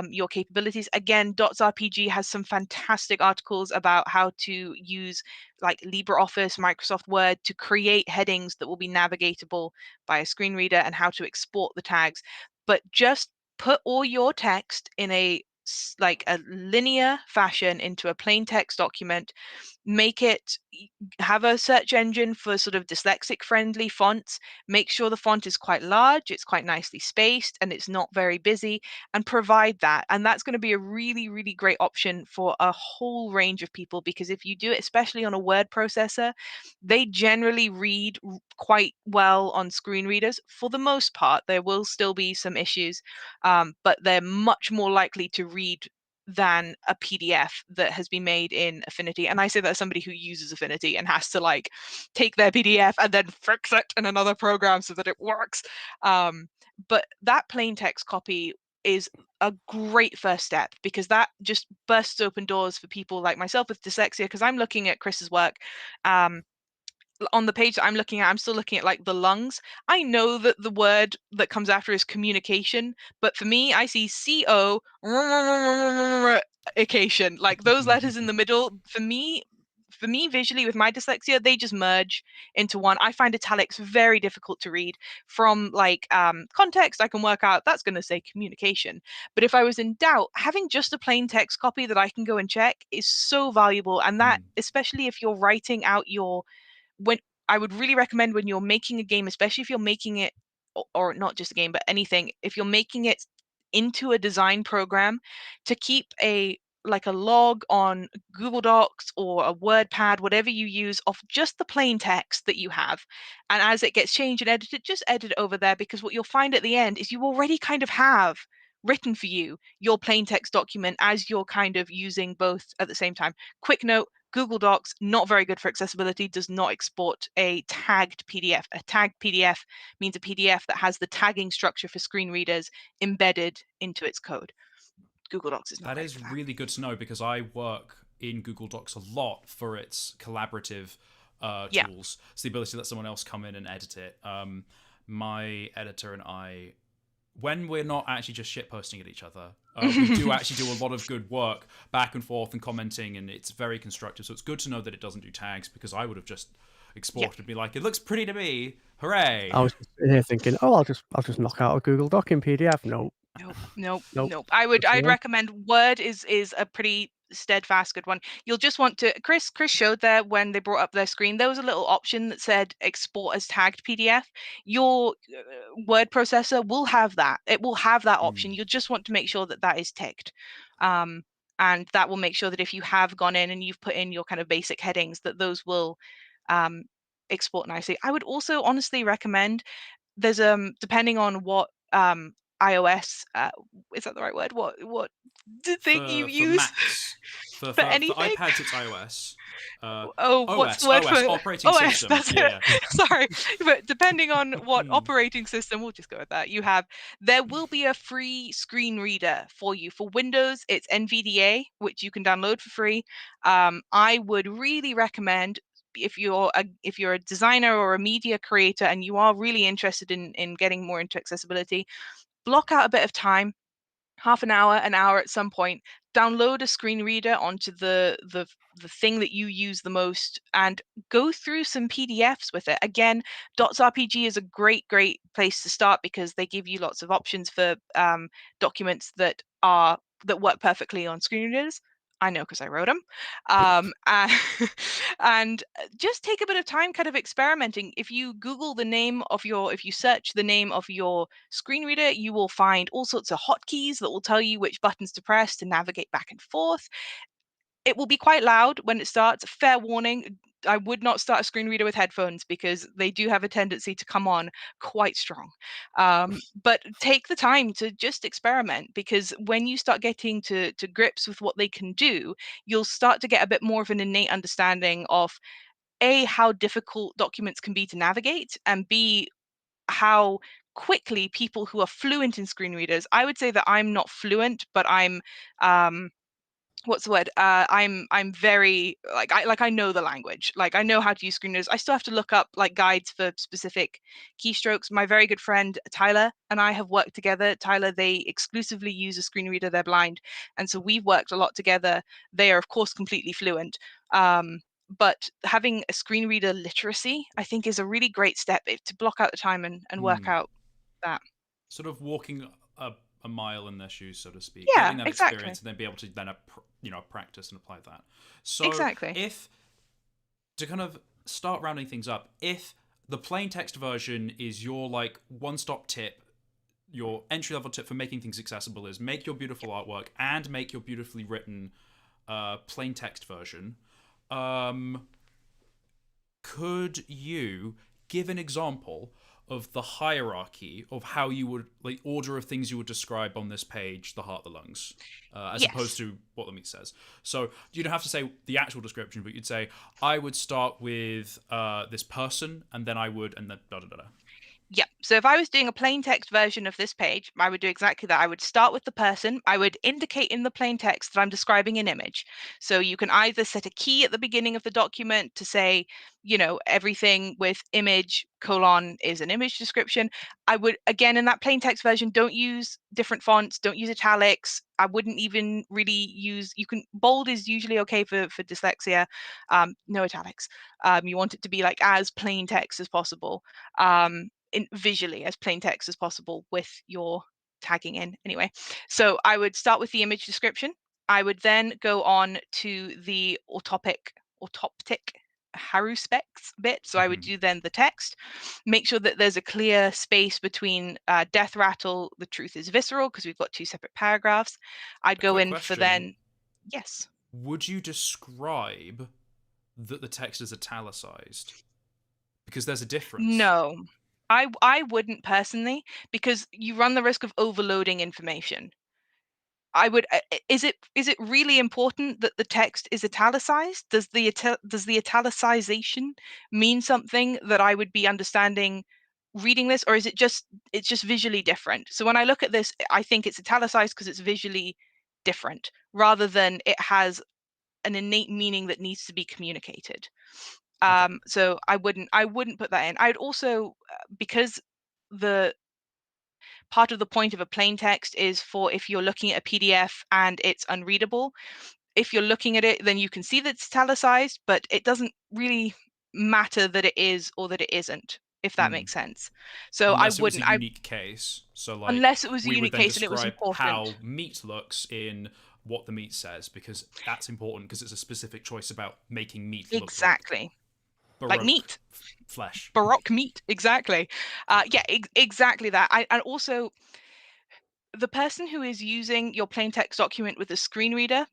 your capabilities. Again, Dots RPG has some fantastic articles about how to use like LibreOffice, Microsoft Word to create headings that will be navigatable by a screen reader and how to export the tags. But just put all your text in a like a linear fashion into a plain text document, make it have a search engine for sort of dyslexic friendly fonts, make sure the font is quite large, it's quite nicely spaced, and it's not very busy, and provide that. And that's going to be a really, really great option for a whole range of people, because if you do it, especially on a word processor, they generally read quite well on screen readers. For the most part, there will still be some issues, but they're much more likely to read than a PDF that has been made in Affinity. And I say that as somebody who uses Affinity and has to like take their PDF and then fix it in another program so that it works. But that plain text copy is a great first step, because that just bursts open doors for people like myself with dyslexia, because I'm looking at Chris's work. On the page that I'm looking at, I'm still looking at like the lungs. I know that the word that comes after is communication, but for me, I see CO ication. Like those letters in the middle, for me visually with my dyslexia, they just merge into one. I find italics very difficult to read. From like context, I can work out that's going to say communication. But if I was in doubt, having just a plain text copy that I can go and check is so valuable. And that, especially if you're writing out your, when I would really recommend when you're making a game, especially if you're making it, or not just a game, but anything, if you're making it into a design program, to keep a like a log on Google Docs or a WordPad, whatever you use, of just the plain text that you have. And as it gets changed and edited, just edit it over there, because what you'll find at the end is you already kind of have written for you your plain text document as you're kind of using both at the same time. Quick note, Google Docs, not very good for accessibility, does not export a tagged PDF. A tagged PDF means a PDF that has the tagging structure for screen readers embedded into its code. Google Docs is not That great is for that. really good to know, because I work in Google Docs a lot for its collaborative Yeah. tools. It's the ability to let someone else come in and edit it. My editor and I, when we're not actually just shitposting at each other, we do actually do a lot of good work back and forth and commenting, and it's very constructive. So it's good to know that it doesn't do tags, because I would have just exported and be like, it looks pretty to me, hooray. I was just sitting here thinking, oh, I'll just knock out a Google Doc in PDF. Nope. Nope. I'd recommend Word is a pretty steadfast good one. You'll just want to, Chris showed there when they brought up their screen, there was a little option that said export as tagged PDF. Your word processor will have that. It will have that option. You'll just want to make sure that that is ticked. And that will make sure that if you have gone in and you've put in your kind of basic headings, that those will export nicely. I would also honestly recommend, there's depending on what iOS, is that the right word? What thing you For use Macs, for anything? iPads, it's iOS. Oh, what's the word for operating OS? system. That's Yeah. it. Sorry, but depending on what operating system, we'll just go with that. There will be a free screen reader for you. For Windows, it's NVDA, which you can download for free. I would really recommend, if you're a designer or a media creator and you are really interested in getting more into accessibility, block out a bit of time, half an hour at some point, download a screen reader onto the thing that you use the most, and go through some PDFs with it. Again, dots.rpg is a great place to start, because they give you lots of options for documents that work perfectly on screen readers. I know, because I wrote them. And just take a bit of time kind of experimenting. If you search the name of your screen reader, you will find all sorts of hotkeys that will tell you which buttons to press to navigate back and forth. It will be quite loud when it starts. Fair warning, I would not start a screen reader with headphones, because they do have a tendency to come on quite strong. But take the time to just experiment, because when you start getting to grips with what they can do, you'll start to get a bit more of an innate understanding of A, how difficult documents can be to navigate, and B, how quickly people who are fluent in screen readers, I would say that I'm not fluent, but I'm what's the word? I'm very I know the language. Like I know how to use screen readers. I still have to look up like guides for specific keystrokes. My very good friend Tyler and I have worked together. Tyler, they exclusively use a screen reader. They're blind, and so we've worked a lot together. They are of course completely fluent. But having a screen reader literacy, I think, is a really great step to block out the time and work out that. Sort of walking a mile in their shoes, so to speak, Yeah, getting that exactly. experience, and then be able to then practice and apply that. So Exactly. if to kind of start rounding things up, if the plain text version is your like one-stop tip, your entry-level tip for making things accessible is make your beautiful artwork and make your beautifully written plain text version. Could you give an example of the hierarchy of how you would, like, order of things you would describe on this page, the heart, the lungs, as opposed Yes. to what the meat says? So you don't have to say the actual description, but you'd say, I would start with this person, and then I would, and then da da da da. Yeah. So if I was doing a plain text version of this page, I would do exactly that. I would start with the person. I would indicate in the plain text that I'm describing an image. So you can either set a key at the beginning of the document to say, everything with image colon is an image description. I would, again, in that plain text version, don't use different fonts, don't use italics. I wouldn't even really use, bold is usually okay for dyslexia. No italics. You want it to be like as plain text as possible. Visually as plain text as possible with your tagging in anyway. So I would start with the image description. I would then go on to the autoptic haruspecs bit. So I would do then the text, make sure that there's a clear space between death rattle, the truth is visceral, because we've got two separate paragraphs. I'd go Quick in for question. then, yes. Would you describe that the text is italicized? Because there's a difference. No, I wouldn't personally, because you run the risk of overloading information. I would. Is it really important that the text is italicized? Does the italicization mean something that I would be understanding reading this, or is it's just visually different? So when I look at this, I think it's italicized because it's visually different, rather than it has an innate meaning that needs to be communicated. Okay. So I wouldn't put that in. I'd also, because the part of the point of a plain text is for if you're looking at a PDF and it's unreadable. If you're looking at it, then you can see that it's italicized, but it doesn't really matter that it is or that it isn't, if that makes sense. So I Unless it was a wouldn't. I unique case. So, like, Unless it was a we would unique then case and it was describe important. how meat looks in what the meat says, because that's important, because it's a specific choice about making meat look like Exactly. Like Baroque meat. flesh. Baroque meat. Exactly. Yeah, exactly that. And also, the person who is using your plain text document with a screen reader,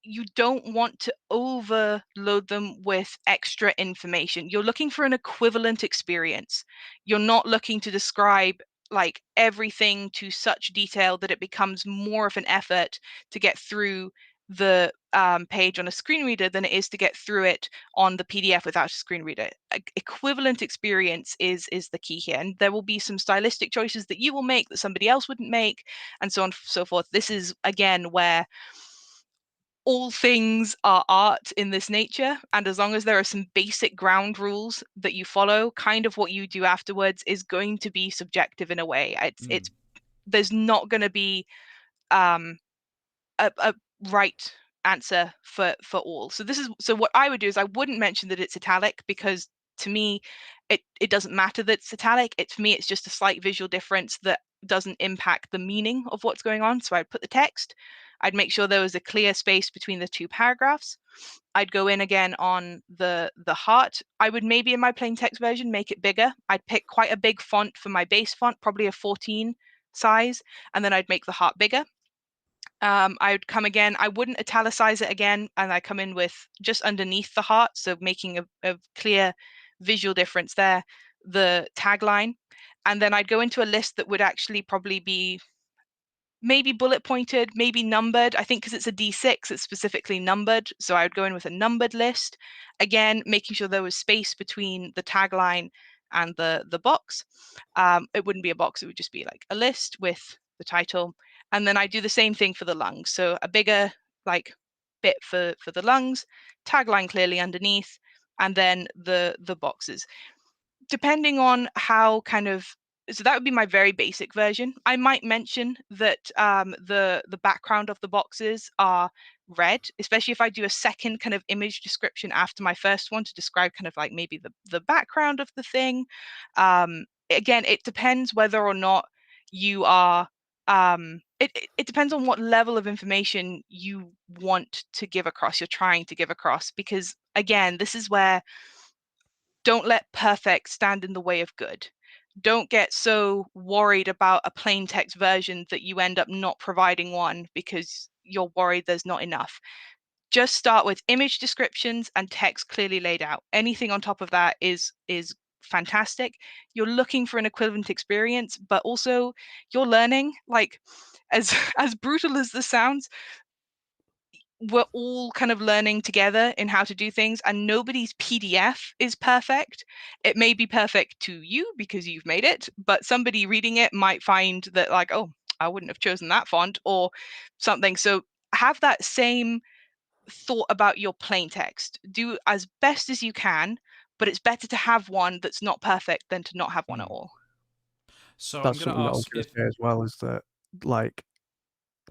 you don't want to overload them with extra information. You're looking for an equivalent experience. You're not looking to describe like everything to such detail that it becomes more of an effort to get through the page on a screen reader than it is to get through it on the PDF without a screen reader. Equivalent experience is the key here, and there will be some stylistic choices that you will make that somebody else wouldn't make, and so on and so forth. This is again where all things are art in this nature, and as long as there are some basic ground rules that you follow, kind of what you do afterwards is going to be subjective in a way. It's there's not going to be um a right answer for all. So what I would do is I wouldn't mention that it's italic, because to me it doesn't matter that it's italic. For me it's just a slight visual difference that doesn't impact the meaning of what's going on. So I'd put the text, I'd make sure there was a clear space between the two paragraphs. I'd go in again on the heart. I would maybe in my plain text version make it bigger. I'd pick quite a big font for my base font, probably a 14 size, and then I'd make the heart bigger. I would come again. I wouldn't italicize it again, and I come in with just underneath the heart, so making a clear visual difference there. The tagline, and then I'd go into a list that would actually probably be maybe bullet pointed, maybe numbered. I think because it's a D6, it's specifically numbered, so I would go in with a numbered list. Again, making sure there was space between the tagline and the box. It wouldn't be a box; it would just be like a list with the title. And then I do the same thing for the lungs. So a bigger like bit for the lungs, tagline clearly underneath, and then the boxes. Depending on how kind of, so that would be my very basic version. I might mention that the background of the boxes are red, especially if I do a second kind of image description after my first one to describe kind of like maybe the background of the thing. Again, it depends whether or not you are it depends on what level of information you want to give across, you're trying to give across, because again, this is where don't let perfect stand in the way of good. Don't get so worried about a plain text version that you end up not providing one because you're worried there's not enough. Just start with image descriptions and text clearly laid out. Anything on top of that is fantastic. You're looking for an equivalent experience, but also you're learning. Like, as as brutal as this sounds, we're all kind of learning together in how to do things, and nobody's PDF is perfect. It may be perfect to you because you've made it, but somebody reading it might find that, like, oh, I wouldn't have chosen that font or something. So have that same thought about your plain text. Do as best as you can, but it's better to have one that's not perfect than to not have one at Mm. all. So I'm That's going to something that I was ask going if. to say as well, is that, like,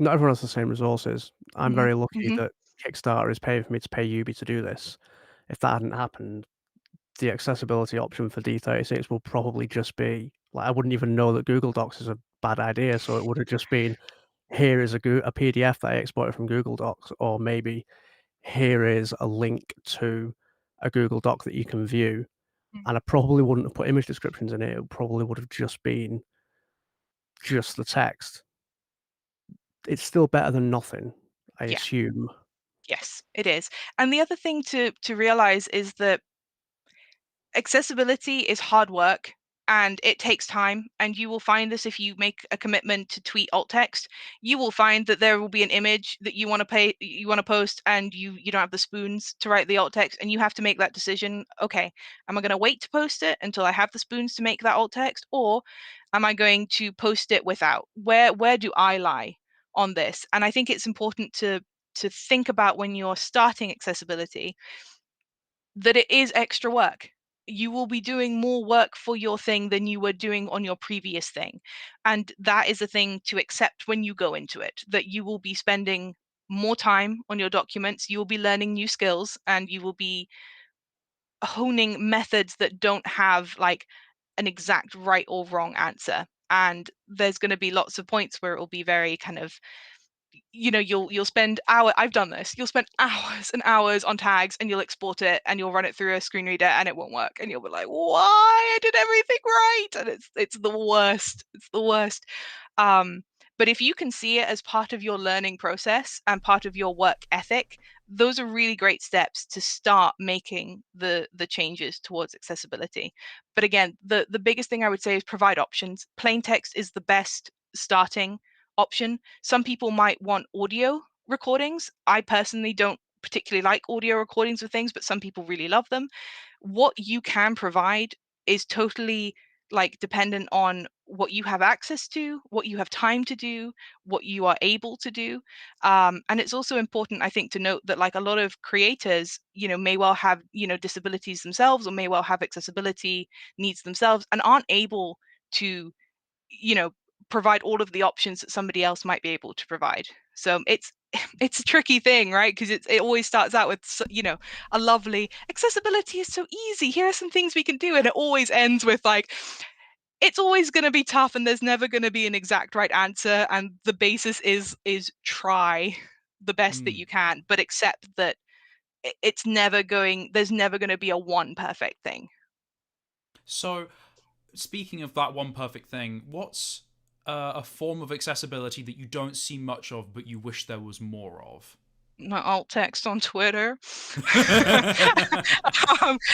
not everyone has the same resources. I'm Mhm, very lucky mhm. that Kickstarter is paying for me to pay Yubi to do this. If that hadn't happened, the accessibility option for D36 will probably just be like, I wouldn't even know that Google Docs is a bad idea. So it would have just been, here is a PDF that I exported from Google Docs, or maybe here is a link to a Google Doc that you can view. Mm. And I probably wouldn't have put image descriptions in it. It probably would have just been just the text. It's still better than nothing, I Yeah, assume. yes, it is. And the other thing to realize is that accessibility is hard work and it takes time, and you will find this if you make a commitment to tweet alt text. You will find that there will be an image that you want to post, and you don't have the spoons to write the alt text, and you have to make that decision. Okay, am I going to wait to post it until I have the spoons to make that alt text, or am I going to post it without? Where do I lie on this? And I think it's important to think about when you're starting accessibility that it is extra work. You will be doing more work for your thing than you were doing on your previous thing. And that is a thing to accept when you go into it, that you will be spending more time on your documents, you will be learning new skills, and you will be honing methods that don't have like an exact right or wrong answer. And there's going to be lots of points where it will be very kind of, you'll spend I've done this, you'll spend hours and hours on tags, and you'll export it and you'll run it through a screen reader and it won't work, and you'll be like, why, I did everything right, and it's the worst, it's the worst. um but if you can see it as part of your learning process and part of your work ethic, those are really great steps to start making the changes towards accessibility. But again, the biggest thing I would say is provide options. Plain text is the best starting option. Some people might want audio recordings. I personally don't particularly like audio recordings of things, but some people really love them. What you can provide is totally like dependent on what you have access to, what you have time to do, what you are able to do. And it's also important, I think, to note that like a lot of creators, may well have, disabilities themselves, or may well have accessibility needs themselves, and aren't able to, you know, provide all of the options that somebody else might be able to provide. So it's it's a tricky thing, right? Because it always starts out with a lovely accessibility is so easy. Here are some things we can do, and it always ends with like it's always going to be tough, and there's never going to be an exact right answer. And the basis is try the best that Mm. you can, but accept that it's never going. There's never going to be a one perfect thing. So, speaking of that one perfect thing, what's a form of accessibility that you don't see much of but you wish there was more of? My alt text on Twitter.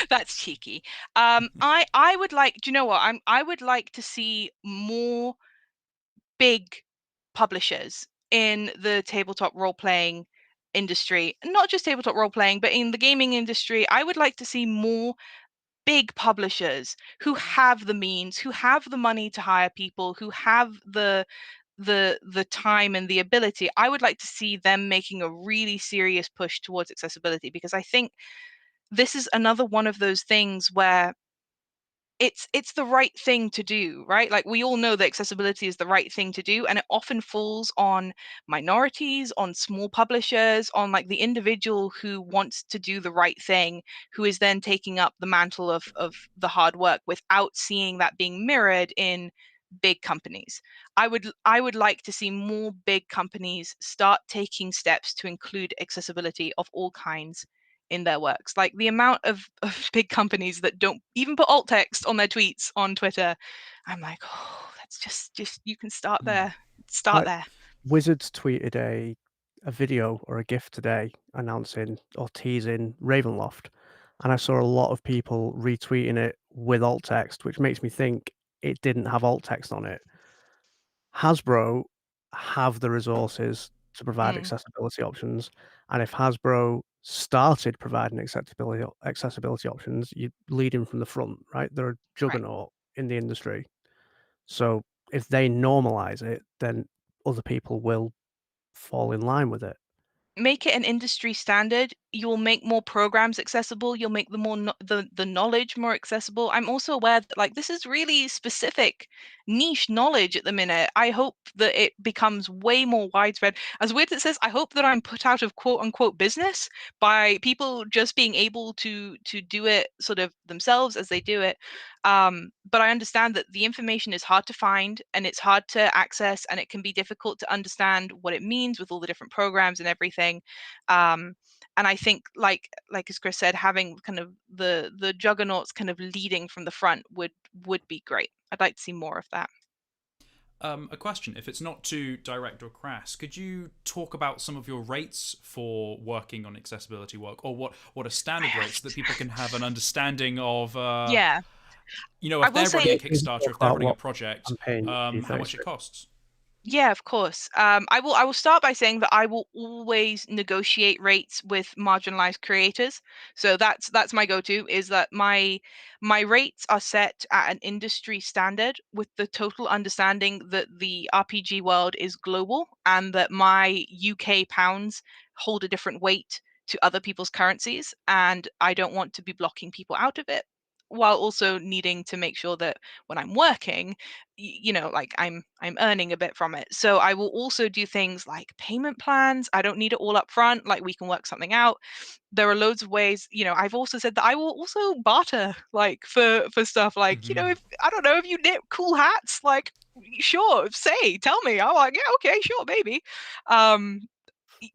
That's cheeky. I would like. Do you know what? I would like to see more big publishers in the tabletop role playing industry. Not just tabletop role playing, but in the gaming industry. I would like to see more big publishers who have the means, who have the money to hire people, who have the time and the ability. I would like to see them making a really serious push towards accessibility, because I think this is another one of those things where it's the right thing to do, right? Like, we all know that accessibility is the right thing to do, and it often falls on minorities, on small publishers, on like the individual who wants to do the right thing, who is then taking up the mantle of the hard work without seeing that being mirrored in big companies. I would like to see more big companies start taking steps to include accessibility of all kinds in their works. Like the amount of big companies that don't even put alt text on their tweets on Twitter, I'm like, oh, that's just you can start there. Start Like, there. Wizards tweeted a video or a GIF today announcing or teasing Ravenloft, and I saw a lot of people retweeting it with alt text, which makes me think it didn't have alt text on it. Hasbro have the resources to provide Mm, accessibility options, and if Hasbro started providing accessibility options, you're leading from the front, right? They're a right. juggernaut in the industry. So if they normalize it, then other people will fall in line with it. Make it an industry standard. You'll make more programs accessible. You'll make the more the knowledge more accessible. I'm also aware that like this is really specific niche knowledge at the minute. I hope that it becomes way more widespread. As weird as it says, I hope that I'm put out of quote unquote business by people just being able to do it sort of themselves as they do it. But I understand that the information is hard to find and it's hard to access and it can be difficult to understand what it means with all the different programs and everything. Um, and I think, like as Chris said, having kind of the juggernauts kind of leading from the front would be great. I'd like to see more of that. A question, if it's not too direct or crass, could you talk about some of your rates for working on accessibility work, or what are standard rates so that people can have an understanding of, Yeah, I if will they're running a say We can Kickstarter, talk if they're about running a what project, campaign how much it D36. costs. yeah, of course. I will start by saying that I will always negotiate rates with marginalized creators. So that's my go-to is that my rates are set at an industry standard with the total understanding that the RPG world is global and that my UK pounds hold a different weight to other people's currencies, and I don't want to be blocking people out of it, while also needing to make sure that when I'm working, like I'm earning a bit from it. So I will also do things like payment plans. I don't need it all up front. Like we can work something out. There are loads of ways. I've also said that I will also barter like for stuff like, Hmm. if I don't know, if you knit cool hats, like sure, tell me. I'm like, yeah, okay, sure, maybe. um y-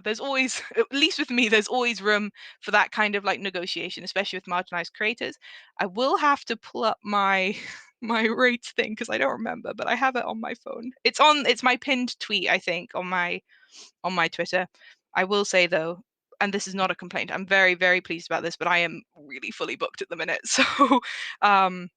there's always, at least with me, there's always room for that kind of like negotiation, especially with marginalized creators. I will have to pull up my my rates thing because I don't remember, but I have it on my phone. It's my pinned tweet, I think, on my Twitter. I will say though, and this is not a complaint, I'm very, very pleased about this, but I am really fully booked at the minute. So um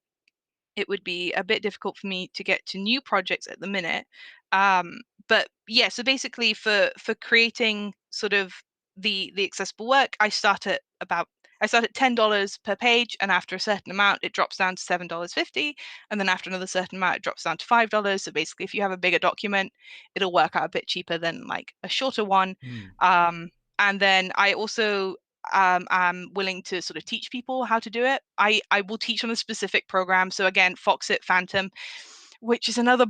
it would be a bit difficult for me to get to new projects at the minute. But yeah, so basically for creating sort of the accessible work, I start at $10 per page, and after a certain amount, it drops down to $7.50, and then after another certain amount, it drops down to $5. So basically, if you have a bigger document, it'll work out a bit cheaper than like a shorter one. Mm. And then I also am willing to sort of teach people how to do it. I will teach on a specific program. So again, Foxit Phantom, which is another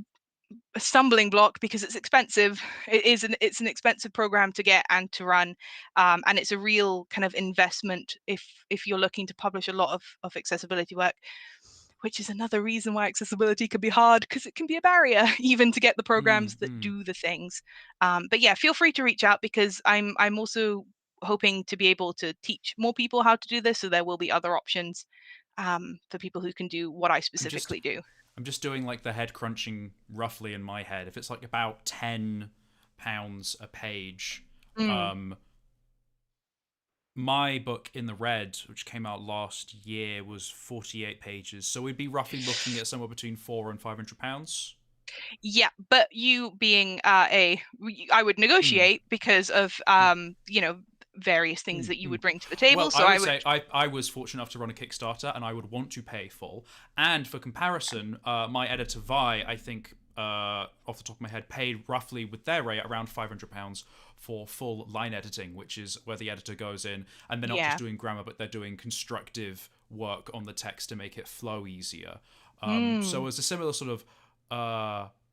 stumbling block because it's expensive. It's an expensive program to get and to run, and it's a real kind of investment if you're looking to publish a lot of accessibility work. Which is another reason why accessibility can be hard because it can be a barrier even to get the programs that Mm. do the things. But yeah, feel free to reach out because I'm also hoping to be able to teach more people how to do this, so there will be other options for people who can do what I I'm just specifically do. I'm just doing like the head crunching roughly in my head. If it's like about £10 a page, Mm. um, my book In the Red, which came out last year, was 48 pages. So we'd be roughly looking at somewhere between £400 and £500. Yeah, but you being I would Mm. negotiate because of various things Mm. that you Mm. would bring to the table. Well, So I I would would, say I was fortunate enough to run a Kickstarter, and I would want to pay full. And for comparison, my editor Vi, I think off the top of my head, paid roughly with their rate around £500 for full line editing, which is where the editor goes in and they're not just yeah. doing grammar, but they're doing constructive work on the text to make it flow easier. So Mm. it's a similar sort of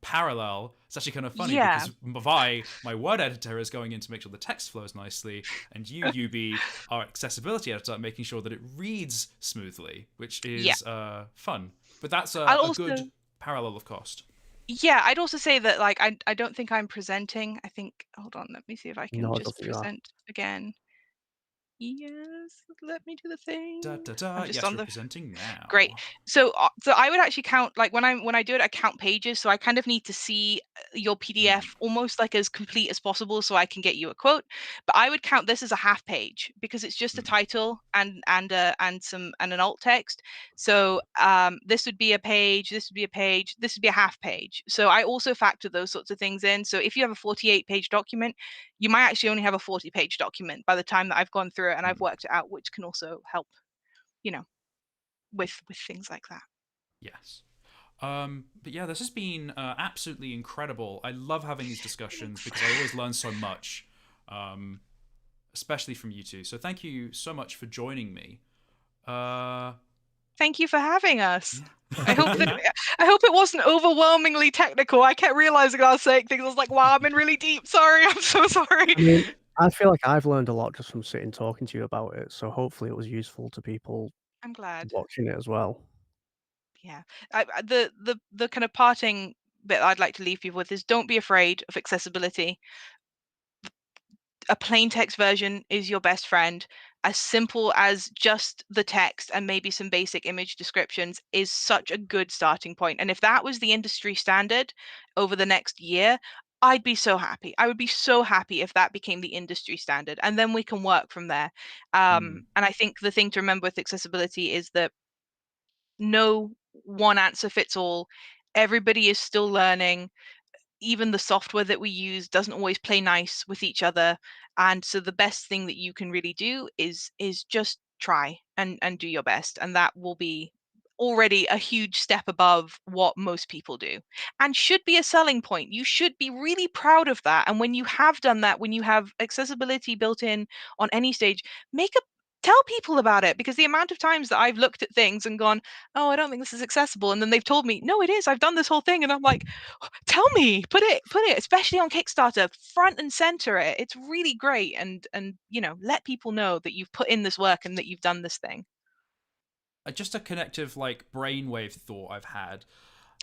parallel. It's actually kind of funny Yeah. because Vi, my word editor, is going in to make sure the text flows nicely, and you, Yubi, our accessibility editor, making sure that it reads smoothly, which Yeah. is fun. But that's I'll a good also parallel of cost. Yeah, I'd also say that like I don't think I'm presenting. I think hold on, let me see if I can No, I don't just think you are. present again. Yes, let me do the thing. Da da da. I'm just Yes, on you're the presenting now. Great. So I would actually count like when I do it, I count pages. So I kind of need to see your PDF almost like as complete as possible, so I can get you a quote. But I would count this as a half page because it's just a title and an alt text. So this would be a page. This would be a page. This would be a half page. So I also factor those sorts of things in. So if you have a 48-page document, you might actually only have a 40-page document by the time that I've gone through it and I've worked it out, which can also help, you know, with things like that. Yes. But yeah, this has been absolutely incredible. I love having these discussions because I always learn so much, especially from you two. So thank you so much for joining me. Thank you for having us. Yeah. I hope it wasn't overwhelmingly technical. I kept realizing I was saying things. I was like, wow, I'm in really deep. Sorry, I'm so sorry. I mean, I feel like I've learned a lot just from sitting talking to you about it. So hopefully it was useful to people I'm glad. watching it as well. Yeah. The kind of parting bit I'd like to leave people with is don't be afraid of accessibility. A plain text version is your best friend. As simple as just the text and maybe some basic image descriptions is such a good starting point. And if that was the industry standard over the next year, I'd be so happy. I would be so happy if that became the industry standard, and then we can work from there. And I think the thing to remember with accessibility is that no one answer fits all. Everybody is still learning. Even the software that we use doesn't always play nice with each other, and so the best thing that you can really do is just try and do your best, and that will be already a huge step above what most people do and should be a selling point. You should be really proud of that, and when you have done that, when you have accessibility built in on any stage, make a tell people about it, because the amount of times that I've looked at things and gone, oh, I don't think this is accessible, and then they've told me, no, it is, I've done this whole thing, and I'm like, tell me, put it, especially on Kickstarter, front and center it. It's really great, and let people know that you've put in this work and that you've done this thing. Just a connective like brainwave thought I've had.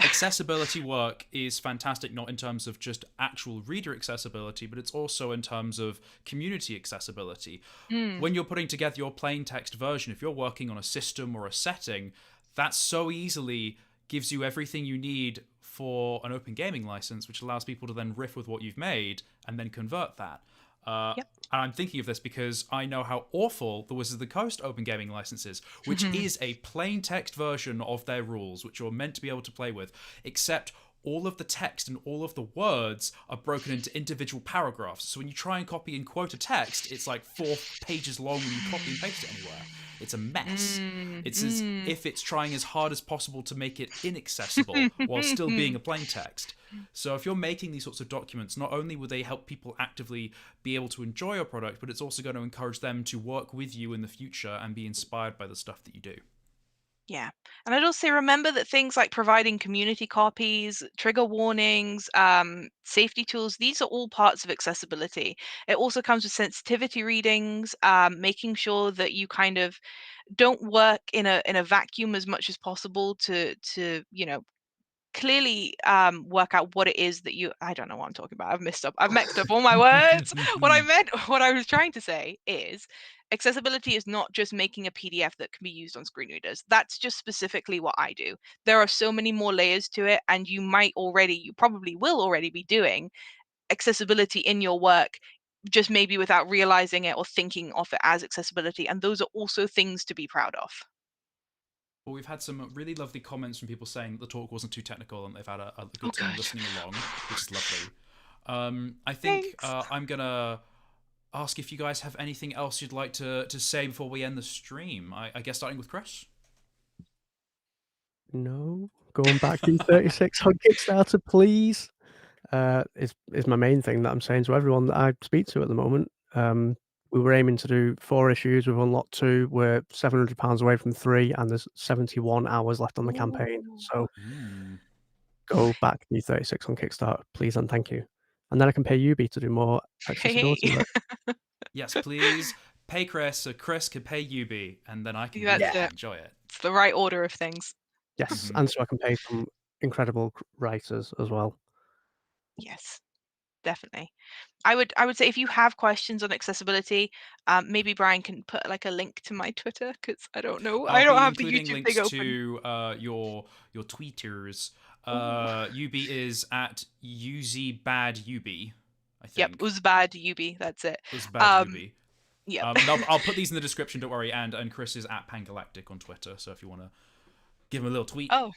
Accessibility work is fantastic, not in terms of just actual reader accessibility, but it's also in terms of community accessibility. When you're putting together your plain text version, if you're working on a system or a setting, that so easily gives you everything you need for an open gaming license, which allows people to then riff with what you've made and then convert that. Yep. And I'm thinking of this because I know how awful the Wizards of the Coast open gaming license is, which is a plain text version of their rules, which you're meant to be able to play with, except all of the text and all of the words are broken into individual paragraphs. So when you try and copy and quote a text, it's like 4 pages long when you copy and paste it anywhere. It's a mess. It's as if it's trying as hard as possible to make it inaccessible while still being a plain text. So if you're making these sorts of documents, not only will they help people actively be able to enjoy your product, but it's also going to encourage them to work with you in the future and be inspired by the stuff that you do. Yeah. And I'd also say remember that things like providing community copies, trigger warnings, safety tools, these are all parts of accessibility. It also comes with sensitivity readings, making sure that you kind of don't work in a vacuum as much as possible to clearly work out what it is that you I don't know what I'm talking about. I've mixed up all my words. What I was trying to say is accessibility is not just making a PDF that can be used on screen readers. That's just specifically what I do. There are so many more layers to it, and you probably will already be doing accessibility in your work, just maybe without realizing it or thinking of it as accessibility, and those are also things to be proud of. Well, we've had some really lovely comments from people saying that the talk wasn't too technical and they've had a Oh, good time good. listening along, which is lovely. I think Thanks. I'm going to ask if you guys have anything else you'd like to say before we end the stream. I guess starting with Chris. No, going back to 36 on Kickstarter, please. Is my main thing that I'm saying to everyone that I speak to at the moment. We were aiming to do 4 issues. We've unlocked 2. We're £700 away from 3, and there's 71 hours left on the campaign. Ooh. So go back to 36 on Kickstarter, please, and thank you. And then I can pay Yubi to do more accessibility Hey. work. Yes, please pay Chris so Chris can pay Yubi, and then I can That's really it. enjoy it. It's the right order of things. Yes, and so I can pay some incredible writers as well. Yes, definitely. I would say if you have questions on accessibility, maybe Brian can put like a link to my Twitter because I don't know. I I'll don't be have the including YouTube links thing open. to your tweeters. Ooh. Yubi is at UZBadYubi, I Yep, think. Uzbad Yubi, that's it. Um, Uzbad yep. And I'll put these in the description. Don't worry. And Chris is at Pangalactic on Twitter. So if you want to give him a little tweet. Oh,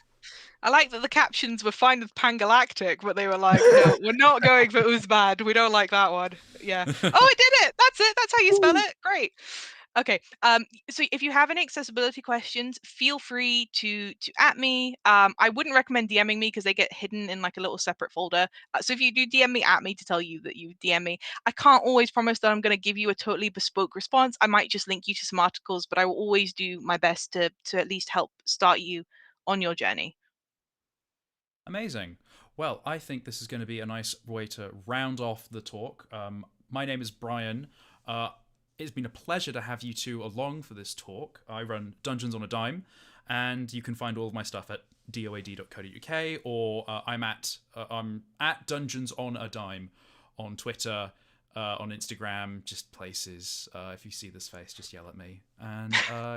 I like that the captions were fine with Pangalactic, but they were like, no, we're not going for Uzbad. We don't like that one. Yeah. Oh, I did it. That's it. That's how you spell it. Great. Okay. So if you have any accessibility questions, feel free to at me. I wouldn't recommend DMing me because they get hidden in like a little separate folder. So if you do DM me, at me to tell you that you DM me. I can't always promise that I'm going to give you a totally bespoke response. I might just link you to some articles, but I will always do my best to at least help start you on your journey. Amazing. Well, I think this is going to be a nice way to round off the talk. My name is Brian. It's been a pleasure to have you two along for this talk. I run Dungeons on a Dime, and you can find all of my stuff at doad.co.uk, or I'm at Dungeons on a Dime on Twitter, on Instagram, just places. If you see this face, just yell at me. And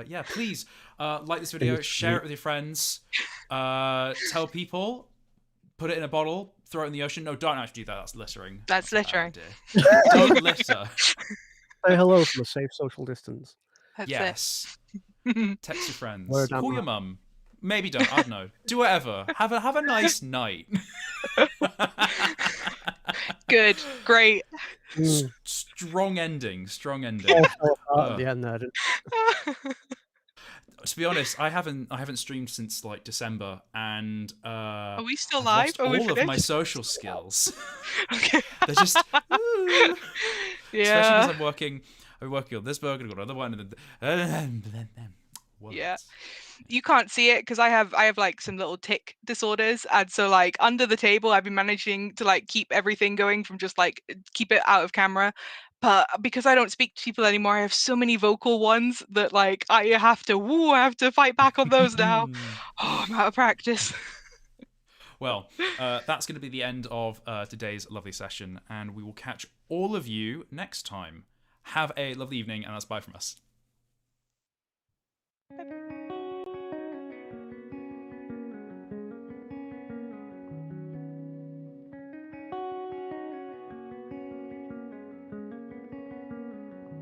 yeah, please like this video, share it with your friends, tell people. Put it in a bottle, throw it in the ocean. No, don't actually do that. That's littering. That's littering. Don't litter. Say hello from a safe social distance. That's Yes. Text your friends. Word Call am your I? mum. Maybe don't. I don't know. Do whatever. Have a nice night. Good. Great. Strong ending. Strong ending. At the end there. To be honest, I haven't streamed since like December, and Are we still I've live? lost Are we all of my finished? social skills. Okay. They're just especially Yeah. because I'm working on this book and I've got another one, and then Yeah. You can't see it because I have like some little tic disorders, and so like under the table I've been managing to like keep everything going from just like keep it out of camera. But because I don't speak to people anymore, I have so many vocal ones that like I have to fight back on those now. Oh, I'm out of practice. Well, that's going to be the end of today's lovely session, and we will catch all of you next time. Have a lovely evening, and that's bye from us. Bye-bye.